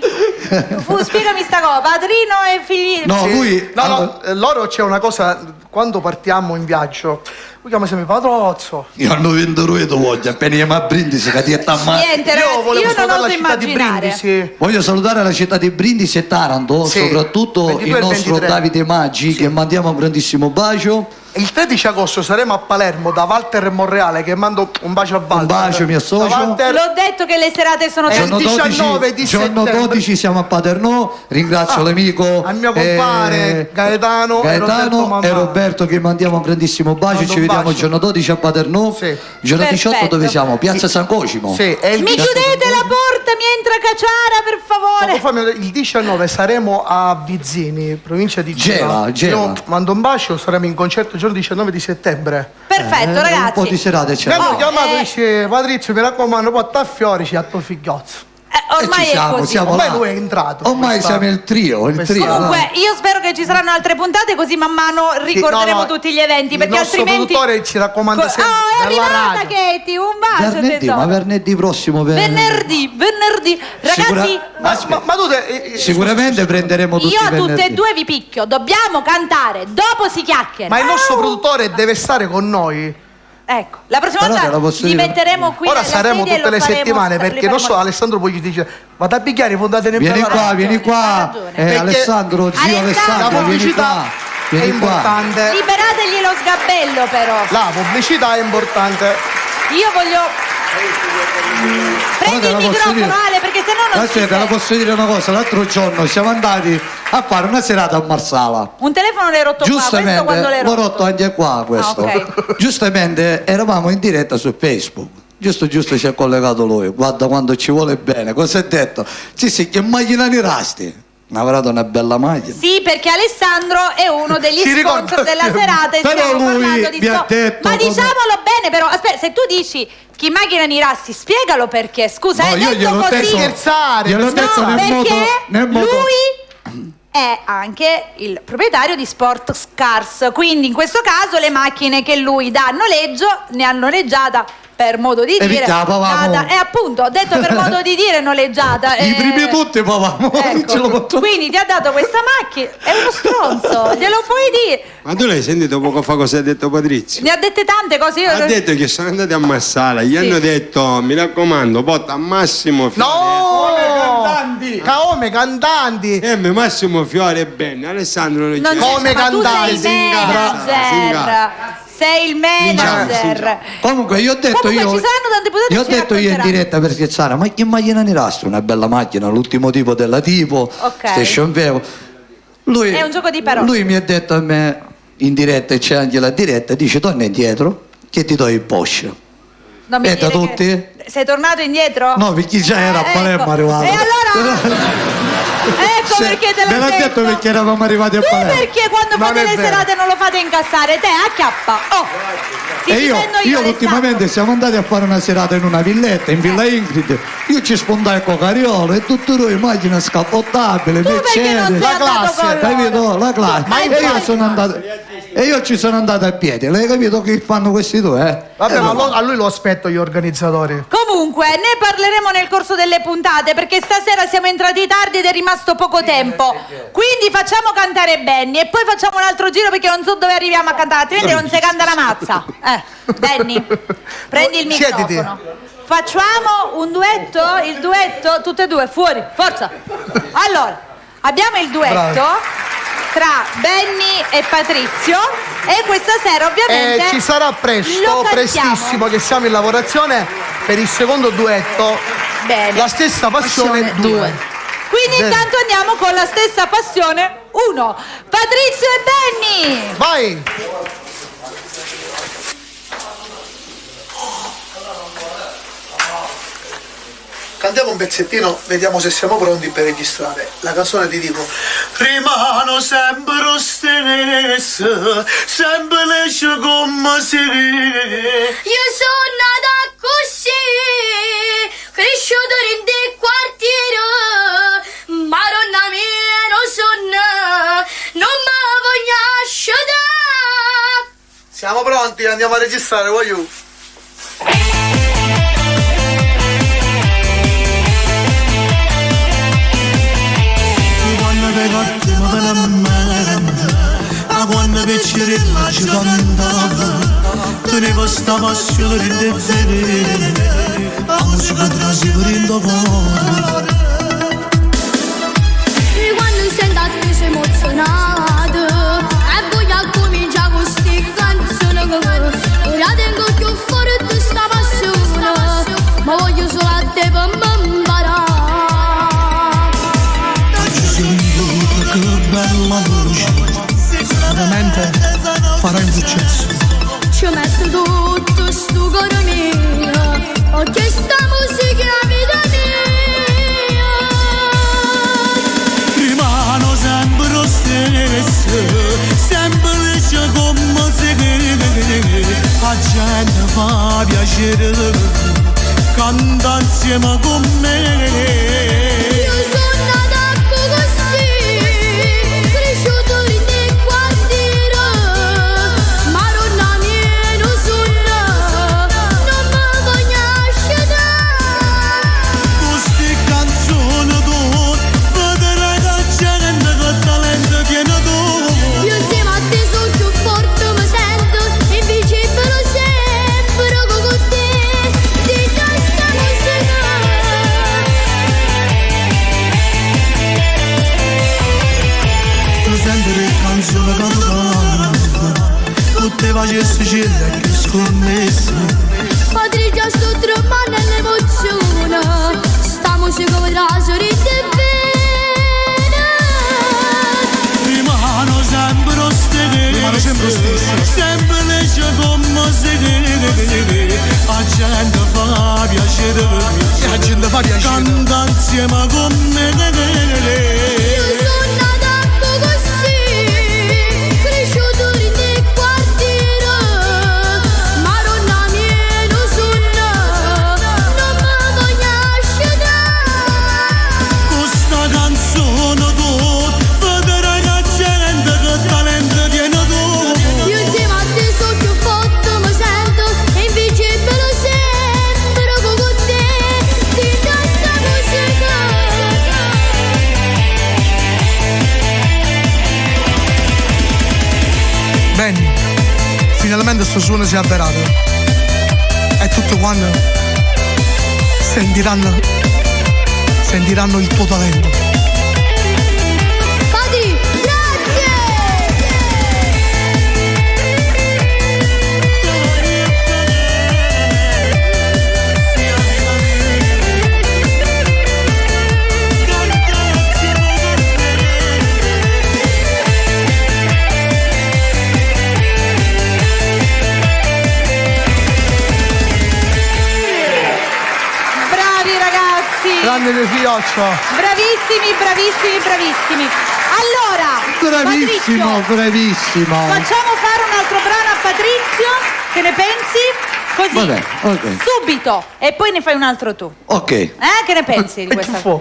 Spiegami sta cosa, padrino e figli. No, Sì. lui... No, loro c'è una cosa, quando partiamo in viaggio, lui chiama sempre padrozzo. Io hanno vinto lui voglio, appena io a Brindisi che ti è Niente, ragazzi, volevo io non salutare oso la città di immaginare. Brindisi. Voglio salutare la città di Brindisi e Taranto, Sì, soprattutto 22 il e nostro 23. Davide Maggi, che mandiamo un grandissimo bacio. Il 13 agosto saremo a Palermo da Walter e Monreale, che mando un bacio a Walter. Un bacio, mi associo. Da Walter. L'ho detto che le serate sono È il tante. 19 di giorno settembre. 12 siamo a Paternò, ringrazio l'amico al mio compare Gaetano e Roberto Mamma. e Roberto che mandiamo un grandissimo bacio, Mando ci un vediamo bacio. il giorno 12 a Paternò, Sì. giorno 18 Perfetto. dove siamo? Piazza San Cosimo. Sì, è il Mi 19. chiudete la porta, mi entra Caciara, per favore. Il 19 saremo a Vizzini, provincia di Gela. Io mando un bacio, saremo in concerto il giorno 19 di settembre. Perfetto, Un po' ragazzi. di serate c'è. Mi hanno Oh, chiamato e dice Patrizio, mi raccomando, porta a fiori a tuo figliozzo. Ormai ci siamo, è così. siamo Ormai là. lui è entrato. Ormai Questa- siamo il trio, questa- Comunque, io spero che ci saranno altre puntate, così man mano ricorderemo tutti gli eventi. Perché il nostro altrimenti. produttore ci raccomanda sempre è della arrivata radio. Katie, un bacio Venerdì, tesoro. ma venerdì prossimo Venerdì. Ragazzi, Ma tu sicuramente prenderemo tutti io i a tutte e venerdì. due vi picchio. Dobbiamo cantare, dopo si chiacchiera. Ma il nostro Au! produttore deve stare con noi. Ecco, la prossima Però te la volta posso li dire- metteremo qui. Ora nella saremo sedia e tutte lo le faremo settimane sta- li perché non so, faremo- Alessandro poi dice vado a picchiare, fondate nel Vieni programma. qua, vieni qua, ragione. Perché Alessandro, zio Alessandro, La Alessandro, vieni pubblicità qua, è vieni qua. importante. Liberategli lo sgabello, però. La pubblicità è importante. Io voglio. Prendi il Guarda, la posso microfono, dire? Ale, perché sennò non si Aspetta, la sente. posso dire una cosa, l'altro giorno siamo andati a fare una serata a Marsala. Un telefono l'hai rotto qua, questo quando Giustamente, l'hai l'ho rotto? rotto anche qua questo. Ah, ok. Giustamente eravamo in diretta su Facebook. Giusto ci ha collegato lui. Guarda quando ci vuole bene. Cosa ha detto? Sì, che macchina ne rasti. Ne avrà una bella macchina. Sì, perché Alessandro è uno degli Si sponsor ricorda- della serata e Però stiamo lui parlando di mi ha sto- detto Ma come- diciamolo bene, però. Aspetta, se tu dici chi macchina ni rasti, spiegalo perché. Scusa, No, hai io detto gliel'ho così. detto. Scherzare. Gliel'ho detto No, nel modo. perché modo- lui è anche il proprietario di Sport Cars, quindi in questo caso le macchine che lui dà a noleggio ne ha noleggiata per modo di E dire minchia, pavamo. e appunto ho detto per modo di dire noleggiata I primi tutti pavamo. ecco. Ce lo posso- Quindi ti ha dato questa macchina, è uno stronzo, glielo puoi dire. Ma tu l'hai sentito poco fa cosa ha detto Patrizio? Ne ha dette tante cose, io Ha detto che sono andati a Marsala, gli hanno detto mi raccomando, porta a Massimo Fiore. Come cantanti. Massimo Fiore è bene, Alessandro non non c'è. Come ma tu sei il cantanti, manager, sei il manager. Comunque io ho detto Comunque, io ci saranno tante puntate io ho che ci detto io in racconteranno. diretta per scherzare, ma che macchina ne rastro? Una bella macchina, l'ultimo tipo della tipo, Ok. Station Vevo. Lui, È un gioco di parole. Lui mi ha detto a me in diretta, e c'è anche la diretta, dice torna indietro che ti do il Porsche. Non mi E da dire tutti? che- Sei tornato indietro? No, perché già era a Palermo ecco. arrivato. E allora? Ecco Se- perché te l'ho me l'ha detto perché eravamo arrivati a Tu Palermo. perché quando Non fate è le vero. serate non lo fate incassare? Te acchiappa. Oh. Ti E io, difendo io Alessandro. ultimamente siamo andati a fare una serata in una villetta in Villa Ingrid. Io ci spondai il cocariolo e tutto lui macchina scappottabile, Tu perché non sei Mercedes, andato con loro? capito? La classe. Ma E io infatti- sono andato. E io ci sono andato a piedi, l'hai capito che fanno questi due, eh? Vabbè, ma a lui lo aspetto gli organizzatori. Comunque, ne parleremo nel corso delle puntate perché stasera siamo entrati tardi ed è rimasto poco tempo. Quindi facciamo cantare Benny e poi facciamo un altro giro perché non so dove arriviamo a cantare, altrimenti non si canta la mazza. Benny, prendi il Siediti. microfono. Facciamo un duetto, il duetto, tutte e due, fuori, forza. Allora, abbiamo il duetto Bravi. tra Benny e Patrizio e questa sera ovviamente Ci sarà lo presto, cantiamo. prestissimo che siamo in lavorazione per il secondo duetto. Bene. La stessa passione 2. Quindi Bene. intanto andiamo con la stessa passione 1. Patrizio e Benny. Vai! Cantiamo un pezzettino, vediamo se siamo pronti per registrare. La canzone ti dico: rimano sempre lo stesso, sempre l'esce come si. Io sono nata così, cresciuto in dei quartieri, maronna mia non sono, non mi voglio asciugare. Siamo pronti, andiamo a registrare, voglio. Quando Piccerella ci cantava, teneva sta passione di vedere, la musica trasiva in cuore. E quando senti sei emozionato, e voglio cominciare con queste canzoni, ora tengo più forte sta passione, ma voglio solo a te per me imparare. Faccio sentire che bella voce, veramente farai un successo. Ci metto tutto sto cuore mio, perché sta musica è vita mia. Rimano sempre lo stesso, semplice come se la gente fa piacere, canta insieme con me. Io sono nata così, cresciuto in dei quartieri, maronna mia non sono, non mi voglio asciugare. Queste canzoni tu, vedrai la gente che talento tiene tu. Io insieme a te sono più forte, mi sento invincibile sempre con te, di questa musica. Tu senti le canzoni cantando, tutte facesse celle che scommesse. Patrizia sto tremando l'emozione, sta musica vedrà sorride bene. Rimano sempre lo stesso, semplice come se la gente fa piacere, canta insieme con me. Io sono nata così, cresciuto in dei quartieri, maronna mia non sono, non mi voglio asciugare. Questa canzone tu, vedrai la gente che talento tiene tu. Io insieme a te sono più forte, mi sento invincibile sempre con te, di questa musica. Benny, finalmente sto suono si è avverato e tutti quanti sentiranno il tuo talento. Pati, grazie! Bravi ragazzi! Grande De Fioccio. Bravissimi, bravissimi, bravissimi. Allora, Bravissimo, Patrizio, bravissimo. facciamo fare un altro brano a Patrizio. Che ne pensi? Così, Vabbè, ok. subito. E poi ne fai un altro tu. Ok. Che ne pensi di E questa? chi fu?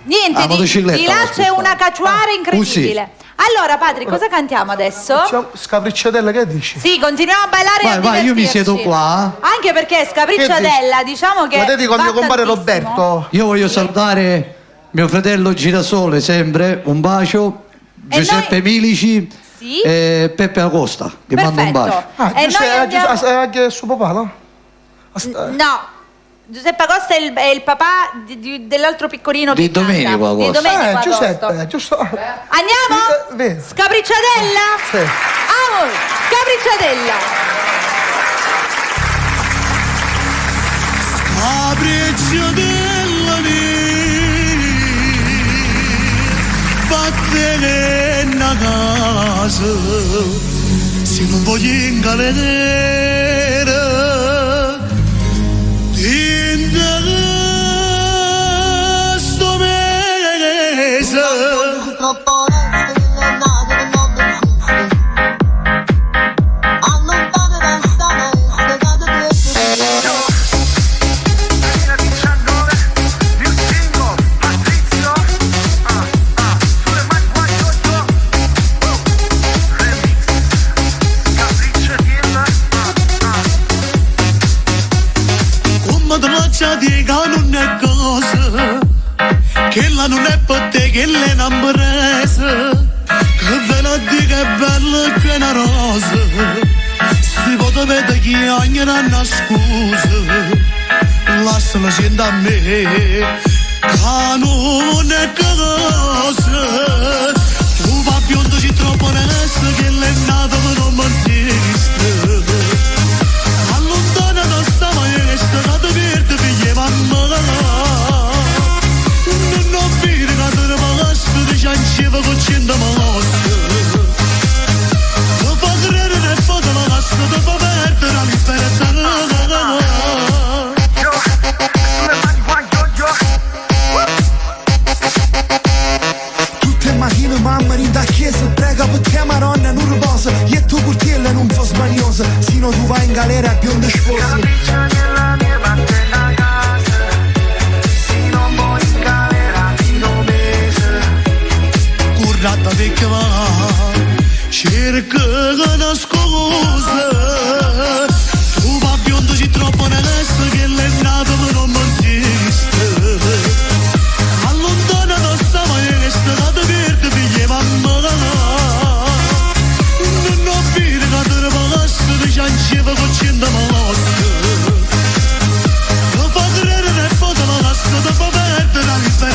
Niente, La motocicletta di là l'ho c'è spostata. una caciuara incredibile. Allora, Patri, cosa cantiamo adesso? Scapricciatella, che dici? Sì, continuiamo a ballare e a Vai, io mi divertirci. siedo qua. Anche perché Scapricciatella, diciamo che Guardate con va mio compare tantissimo. Roberto. Io voglio salutare mio fratello Girasole, sempre un bacio. E Giuseppe noi- Milici Sì. e Peppe Acosta. Ti mando un bacio. Perfetto. E noi andiamo... anche suo papà, no? No, Giuseppe Acosta è il papà dell'altro piccolino Di che canta. Domenico Acosta. Di Domenico Agosto. Giuseppe, giusto. Andiamo? Vero. Scapricciatella? Sì. Amor, Scapricciatella. Scapricciatella vattene a casa, se non voglio incalenere, in sto mese. scamiccia di che non è cosa, che la non è per te, che le non presa, che ve la di che bella che una rosa, si può vedere chi ogni anno scusa, lasciala scendere a me, che non è cosa, tu va biondo ci troppo resto, che l'è nato non mi esiste, allontana da sta maestra, da te verde figlie mamma, non ho vire che te ne pagaste, ti cianceva con 100 mosche, ti fa credere e poi te la cassa, ti fa perdere la libertà. Tutte mattine mamma rinda a chiesa, prega per te maronna non riposa, e tu curtiella non fa smaniosa, sino tu vai in galera a bionde sposi. Currata vecchia va, cerca una scusa, tu va biondo ci troppo adesso che l'è nato ma non mi esiste, allontana da sta maestra, da te verde figlie mamma, non ho vire che te ne pagaste, ti cianceva con 100 mosche, ti fa credere e poi te la cassa, ti fa perdere la libertà.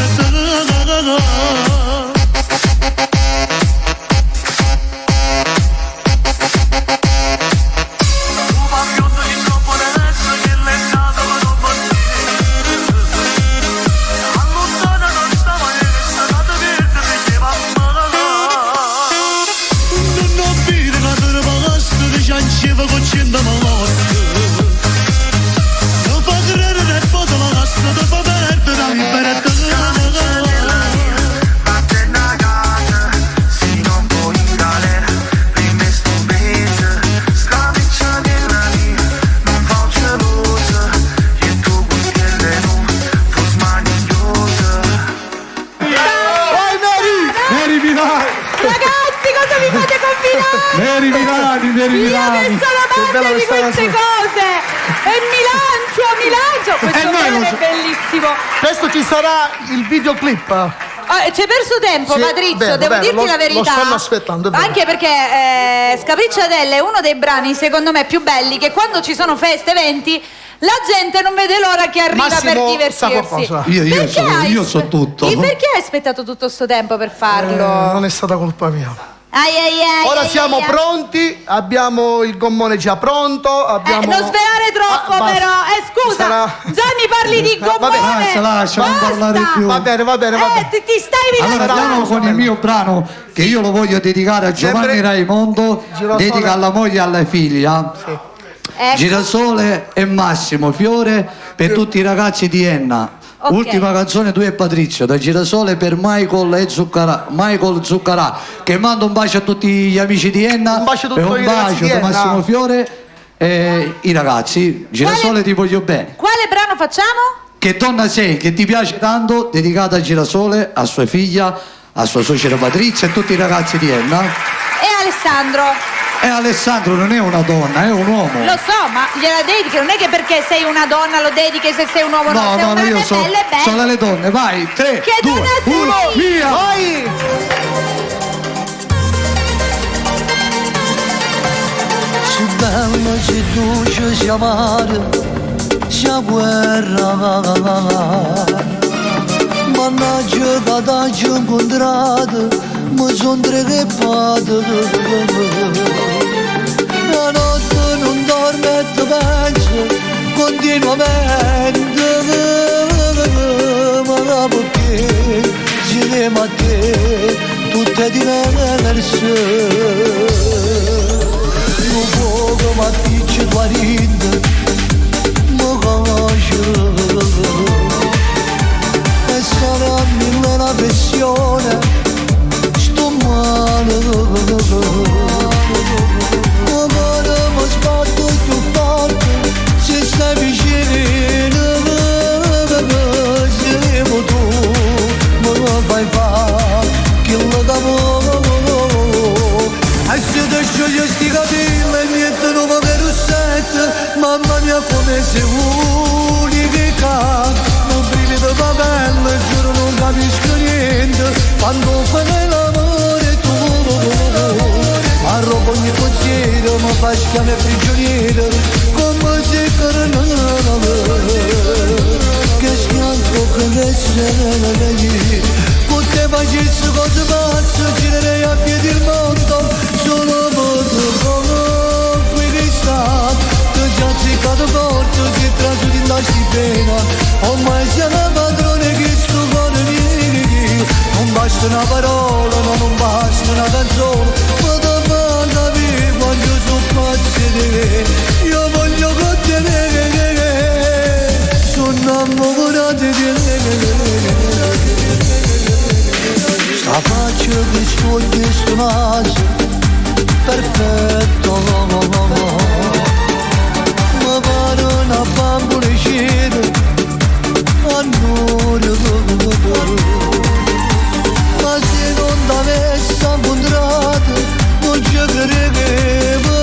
Di queste cose e mi lancio questo è bellissimo. Questo ci sarà il videoclip. Ci hai perso tempo, Sì, Patrizio, bene, devo bene, dirti la verità. lo stanno aspettando, è vero. Anche perché Scapricciadelle è uno dei brani secondo me più belli, che quando ci sono feste, eventi, la gente non vede l'ora che arriva Massimo per divertirsi. sa qualcosa. Io so tutto. Perché hai aspettato tutto sto tempo per farlo? Non è stata colpa mia. Ora siamo pronti, abbiamo il gommone già pronto, abbiamo... Non svelare troppo basta. però, scusa, Sarà- già mi parli di gommone. lascia, non parlare più. Va bene. Ti stai Allora andiamo con il mio brano che io lo voglio dedicare a Giovanni Sempre- Raimondo, Girasole. dedica alla moglie e alla figlia. Ecco. Girasole e Massimo, fiore per tutti i ragazzi di Enna. Ok. Ultima canzone tu e Patrizio, da Girasole per Michael Zuccarà, che mando un bacio a tutti gli amici di Enna, Un bacio a tutti e un i ragazzi bacio di da Enna. Massimo Fiore e i ragazzi. Girasole ti voglio bene. Quale brano facciamo? Che donna sei, che ti piace tanto, dedicata a Girasole, a sua figlia, a sua suocera Patrizia e a tutti i ragazzi di Enna. E Alessandro. E Alessandro non è una donna, è un uomo. Lo so, ma gliela dedichi, non è che perché sei una donna lo dedichi, se sei un uomo no, sei un io grande sono bello e bello. le donne, vai, 3, Che 2, donna 1, sei? via! Vai! Si bella, si dolce, si amare, si guerra. Mannaggia che t'hai incontrato, mi son treppato. La notte non dorme e ti penso continuamente. Ma perché insieme a te tutte diverse. Un poco ma picci tua rinda mi conosce e sarà mille la pressione sto male amore mi sbatto più forte se stai vicino saremo tu mi fai fare che lo d'amore e se ti sciogli sti capelli niente nuovo che rossette mamma mia come sei unica capisco niente quando fai l'amore tu. Arrobo ogni pensiero, mi fa schiame prigioniero, come se carnale. Che schianto che essere, potrei facesse cose pazze, girerei a piedi il mondo, solo per qui che sta. Che già ziccato porto, che traso di lasci pena, ormai sia la padrone che sto cuore mio. Non basta una parola, no, non basta una canzone, ma da banda vi voglio soffrire di te, io voglio con te, sono innamorato di te. Sta faccia che sfoglia sto naso, perfetto, ma pare una bambolicina, ma se non t'avessi incontrato, non ci credevo,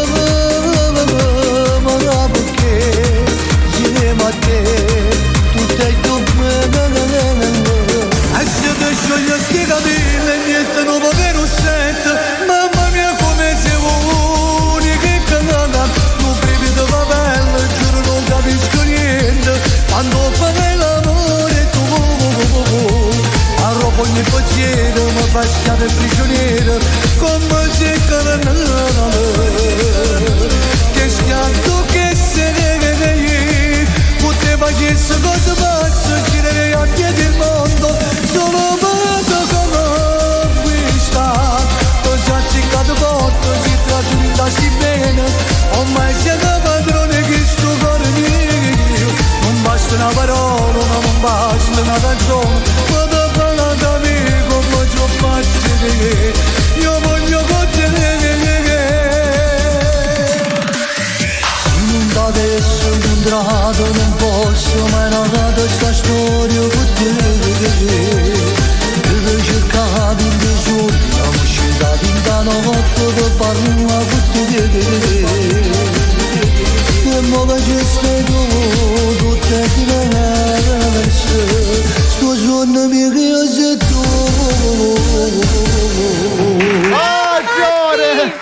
ma perché insieme a te, tutto è e se ti scioglie sti capelli, niente non può avere un set, mamma mia come sei unica e cantata, non brivido va bella, giuro non capisco niente, quando fai l'amore tu, arrobo ogni pensiero, mi fa schiave prigioniero, come se carnale, che schianto che se ne vede, poteva chiedere cose pazze, girerei a piedi il mondo, solo vado come questa, ho già ziccato porto, si trascinta si bene, ormai siete padrone che sto cuore mio, non basta una parola, non basta una canzone, ma da parlare da me come ci ho fatto di te, io voglio con te, se non t'avessi incontrato non posso mai narrare sta storia con te. Dove cercavi in dei giorni, siamo scendati in da notte per parlare con te. E mo che stai tu, tutte diverse, sto sonno mio che io sei tu. Ah, Fiore!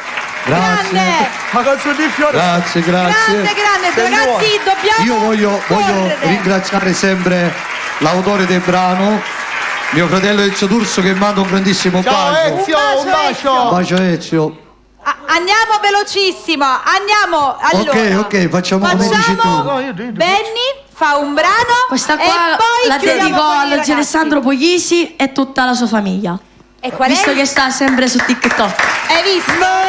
Grande! La canzone di Fiore. Grazie. Grande, ragazzi, dobbiamo Io voglio correre. ringraziare sempre l'autore del brano, mio fratello Ezio D'Urso, che manda un grandissimo Ciao bacio. Ezio, un bacio! Un bacio Ezio. Andiamo velocissimo, andiamo. Allora, ok, facciamo come dici tu. Benny fa un brano Questa e qua poi la chiudiamo dedico con i allo ragazzi. zio Alessandro Puglisi e tutta la sua famiglia. E qual Visto è? che sta sempre su TikTok. Hai visto? Qual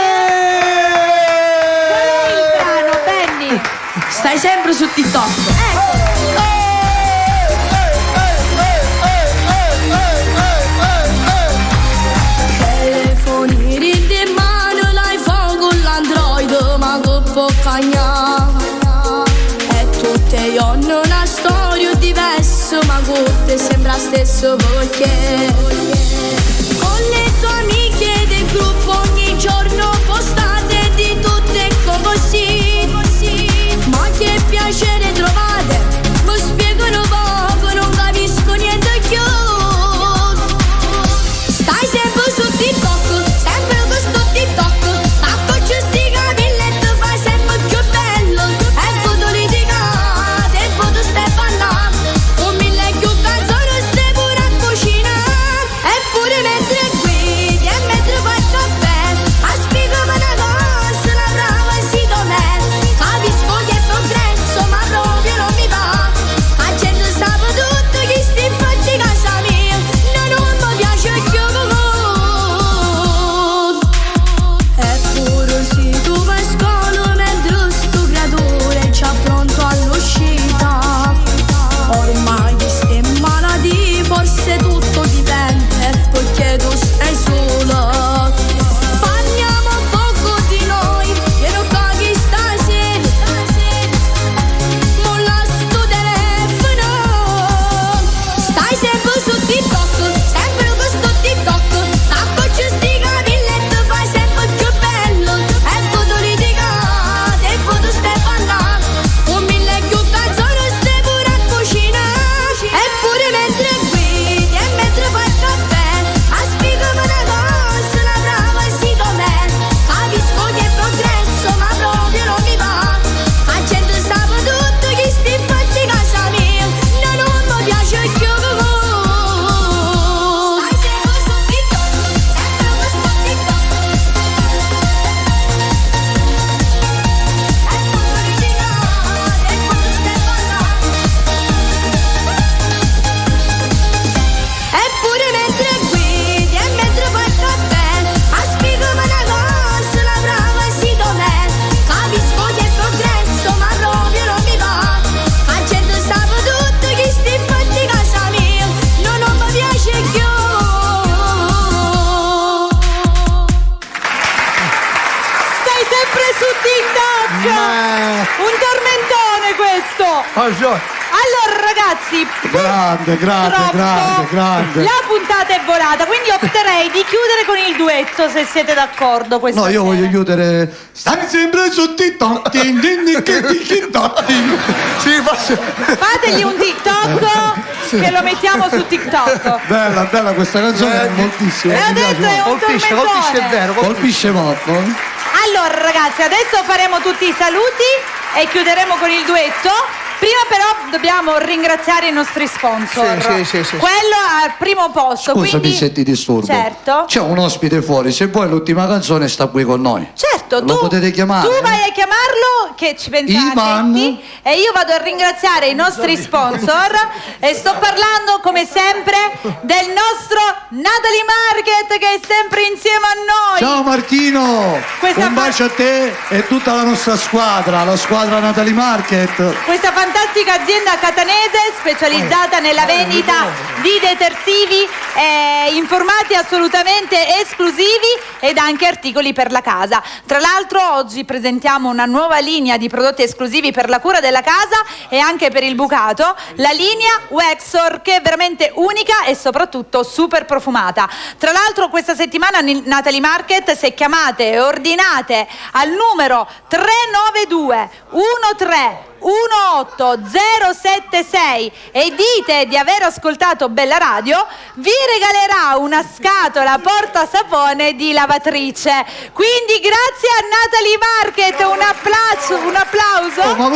è il brano, Benny? Stai sempre su TikTok. Telefoni in mano, l'iPhone con l'Android, ma che può cagnare. E tutte hanno una storia diversa, ma con te sembra stesso perché. Con le tue amiche del gruppo ogni giorno postate di tutte così. Ma che piacere trovate, mi spiegano poco, non capisco niente più. Stai sempre su TikTok, sempre questo TikTok, appoggi sti capelli e ti fai sempre più bello. E foto litigate, e foto stai ballando, con mille più canzoni stai pure a cucinare, eppure Un tormentone questo! Allora ragazzi, Grande. la puntata è volata, quindi opterei di chiudere con il duetto, se siete d'accordo questa No, io sera. voglio chiudere. Stai sempre su TikTok. Sì, Fategli un TikTok che lo mettiamo su TikTok. Bella questa canzone, è moltissimo. E ho detto è un colpisce, tormentone. è vero. Colpisce molto. Allora ragazzi, adesso faremo tutti i saluti e chiuderemo con il duetto. Prima però dobbiamo ringraziare i nostri sponsor. Sì. Quello al primo posto. Scusami quindi... se ti disturbo. Certo. C'è un ospite fuori, se vuoi l'ultima canzone sta qui con noi. Certo, Lo potete chiamare. Tu vai a chiamarlo, che ci pensate. Ivan. E io vado a ringraziare i nostri sponsor. E sto parlando, come sempre, del nostro Natalie Market, che è sempre insieme a noi. Ciao Martino! Questa Un bacio a te e tutta la nostra squadra, la squadra Natalie Market. Questa fantastica azienda catanese specializzata nella vendita di detersivi in formati assolutamente esclusivi ed anche articoli per la casa. Tra l'altro oggi presentiamo una nuova linea di prodotti esclusivi per la cura della casa e anche per il bucato, la linea Wexor, che è veramente unica e soprattutto super profumata. Tra l'altro questa settimana Natalie Market, se chiamate e ordinate al numero 392 13 18076 e dite di aver ascoltato Bella Radio, vi regalerà una scatola portasapone di lavatrice. Quindi grazie a Natalie Market, un applauso. Oh, ma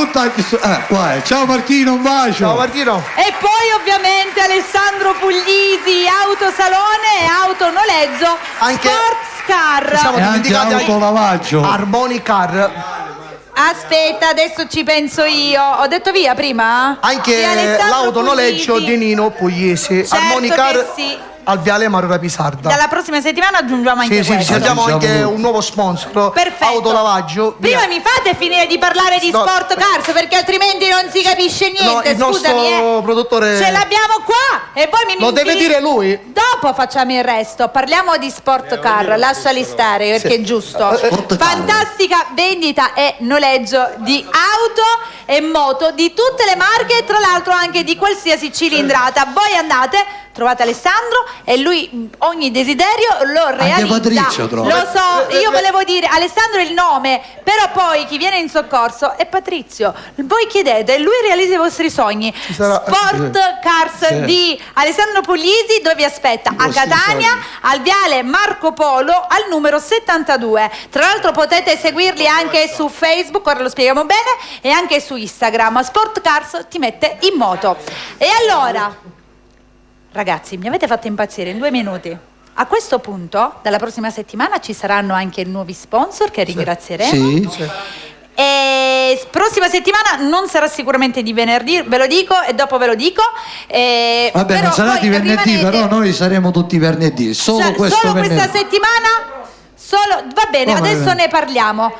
qua è. Ciao Martino, un bacio. Ciao Martino. E poi ovviamente Alessandro Puglisi, autosalone e autonoleggio Anche Sports Car. siamo E anche dimenticati autolavaggio. Harmony Car. Aspetta, adesso ci penso io. Ho detto via prima? Anche Di Alessandro l'autonoleggio Puglisi. di Nino Pugliesi. Certo Harmony che Car sì. al Viale Marora Pisarda. Dalla prossima settimana aggiungiamo anche Sì, questo. abbiamo anche Aggiungiamo un nuovo sponsor. Perfetto. Autolavaggio. Prima via. mi fate finire di parlare di No. Sport Cars, perché altrimenti non si capisce niente. il nostro Scusami, produttore Ce l'abbiamo qua e poi mi lo deve dire lui. Dopo facciamo il resto. Parliamo di Sport Car, lasciali stare perché è giusto. Sport Car. Fantastica vendita e noleggio di auto e moto di tutte le marche e tra l'altro anche di qualsiasi cilindrata. Voi andate, trovate Alessandro e lui ogni desiderio lo realizza. Patrizio trova. Lo so, io volevo dire Alessandro è il nome, però poi chi viene in soccorso è Patrizio. Voi chiedete e lui realizza i vostri sogni. sarà- Sport Cars di Alessandro Puglisi, dove vi aspetta? A Catania, al viale Marco Polo, al numero 72. Tra l'altro potete seguirli anche su Facebook, ora lo spieghiamo bene, e anche su Instagram. Sport Cars ti mette in moto. E allora, ragazzi, mi avete fatto impazzire in 2 minuti. A questo punto, dalla prossima settimana ci saranno anche nuovi sponsor che ringrazieremo. Sì. E prossima settimana non sarà sicuramente di venerdì, ve lo dico e dopo ve lo dico. Vabbè, però non sarà voi di venerdì, rimanete- però noi saremo tutti venerdì. Solo questo solo venerdì. questa settimana? Va bene, Va adesso bene. ne parliamo.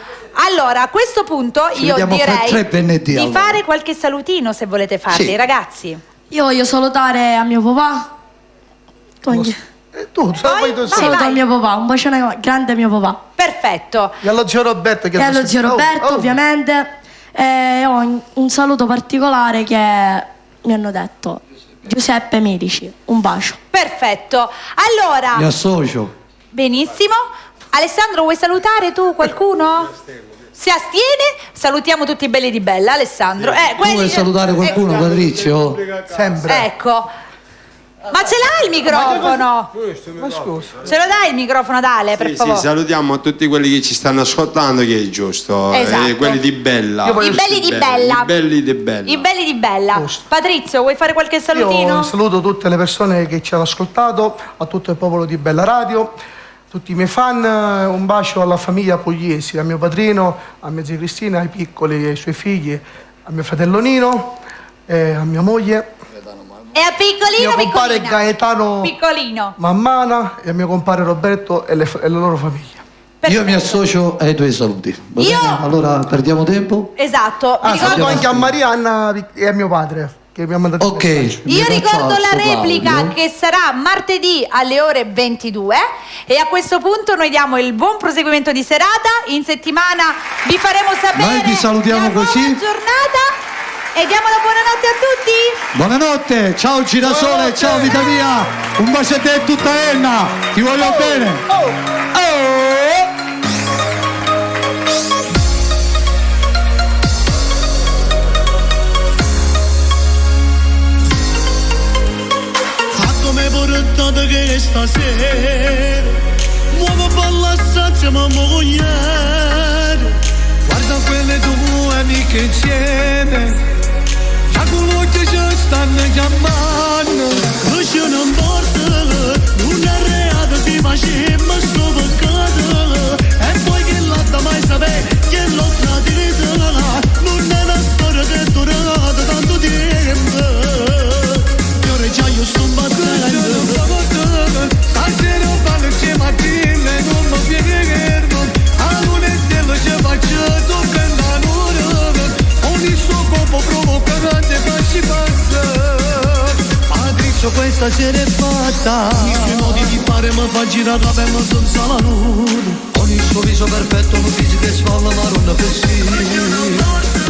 Allora, a questo punto Ci io vediamo fra direi 3 venerdì, di allora. fare qualche salutino se volete farli, Sì. ragazzi. Io voglio salutare a mio papà. Tu, Vai, vai. Saluto a mio papà, un bacione grande a mio papà. Perfetto. E allo zio Roberto che E allo zio Roberto, ovviamente. E ho un saluto particolare che mi hanno detto Giuseppe Medici. Un bacio. Perfetto. Allora, Mi associo. benissimo. Alessandro, vuoi salutare tu qualcuno? Si astiene? Salutiamo tutti i belli di Bella, Alessandro. Tu vuoi salutare qualcuno, Patrizio? Sempre. Ecco. Ma ce l'hai il microfono? Ma scusa. Ce lo dai il microfono ad Ale, per Sì, favore? salutiamo a tutti quelli che ci stanno ascoltando, che è giusto. Esatto. Quelli di Bella. Io voglio- I belli di Bella. I belli di Bella. I belli di Bella. Giusto. Patrizio, vuoi fare qualche salutino? Io saluto tutte le persone che ci hanno ascoltato, a tutto il popolo di Bella Radio, tutti i miei fan, un bacio alla famiglia Pugliesi, a mio padrino, a mia zia Cristina, ai piccoli, ai suoi figli, a mio fratello Nino, a mia moglie, E a piccolino, mio compare piccolino. Gaetano Piccolino. Mammana e a mio compare Roberto e la loro famiglia. Io mi associo ai tuoi saluti. Va Io- bene? Allora perdiamo tempo. Esatto. Mi ricordo- Saluto anche a Marianna e a mio padre. che mi ha mandato Ok. il messaggio. Io ricordo la replica Claudio. che sarà martedì alle ore 22 e a questo punto noi diamo il buon proseguimento di serata. In settimana vi faremo sapere Noi vi salutiamo la nuova così. giornata e diamo la buonanotte a tutti. Buonanotte, ciao Girasole, ciao vita mia, un bacio a te e tutta Enna, ti voglio bene. A come portato che stasera muovo palla assazza ma mogliere. Guarda quelle tue amiche insieme, a quello che ci stanno chiamando. Lascia non porta, non è reato di facemmo sto peccato. E poi che l'altra mai sapere che l'ho tradita. Non è una storia che è durata tanto tempo. Io già io sto battendo. Stasera parlo che mattina non mi piegherò. A lunedì lo ci faccio toccando l'ora. Ogni suo corpo provocante facci passa. Patrizio questa sera è fatta. I tuoi modi di fare mi fa girare la pelle senza la luna. Ogni suo viso perfetto mi dice che sfalla ma non persino.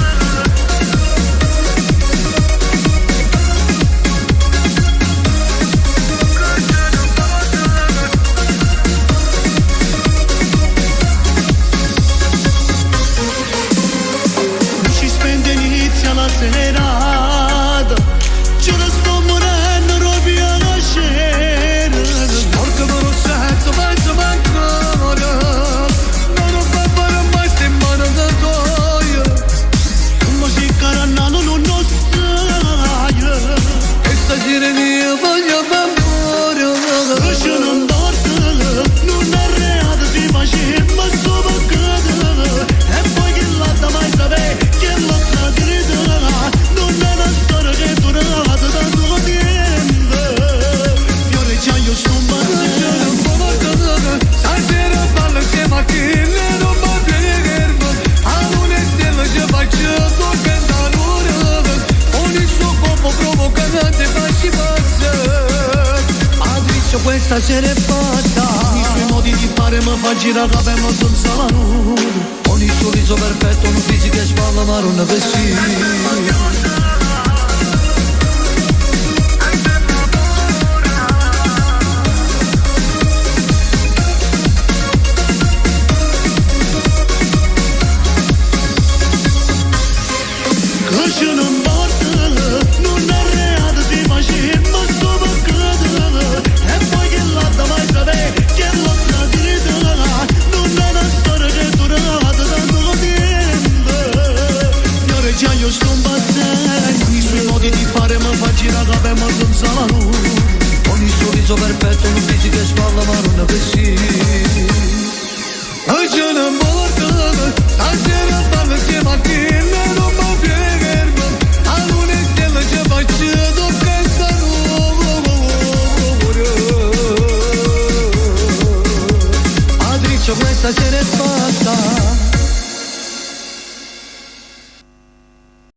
La serata ce ne sto morendo proprio alla scena. Porca ma non sento penso ancora. Non va fare mai sta in mano da toia. Ma si carannato non lo sai. E stasera io voglio bambore. Lascia non porta, non è reato si faceva sto peccato. E poi che l'altra mai sapere che l'ho tradito. Non è una storia che è durata tanto tempo. Fiore già io sto battendo. Stasera parlo insieme a chi ne non va piegherò. A lunedì lo ci faccio toccando l'ora. Ogni suo corpo provocante facci passa. Patrizio questa sera è fatta. I suoi modi di fare mi fa girare la pelle senza la luna. Ogni suo viso perfetto un fisico che spalla ma non vestito. Lascia non porta, non è reato si faceva sto peccato. E poi che l'altra mai sapere che l'ho tradita. Non è una storia che è durata tanto tempo. Fiore già io sto battendo. I suoi modi di fare mi fa girare la pelle senza la luna. Ogni suo viso perfetto un fisico che spalla ma non vestito. Lascia non porta, stasera parlo insieme a chi ne non mi piegherò. A lunedì lo ci faccio toccando l'ora. Patrizio questa sera è fatta.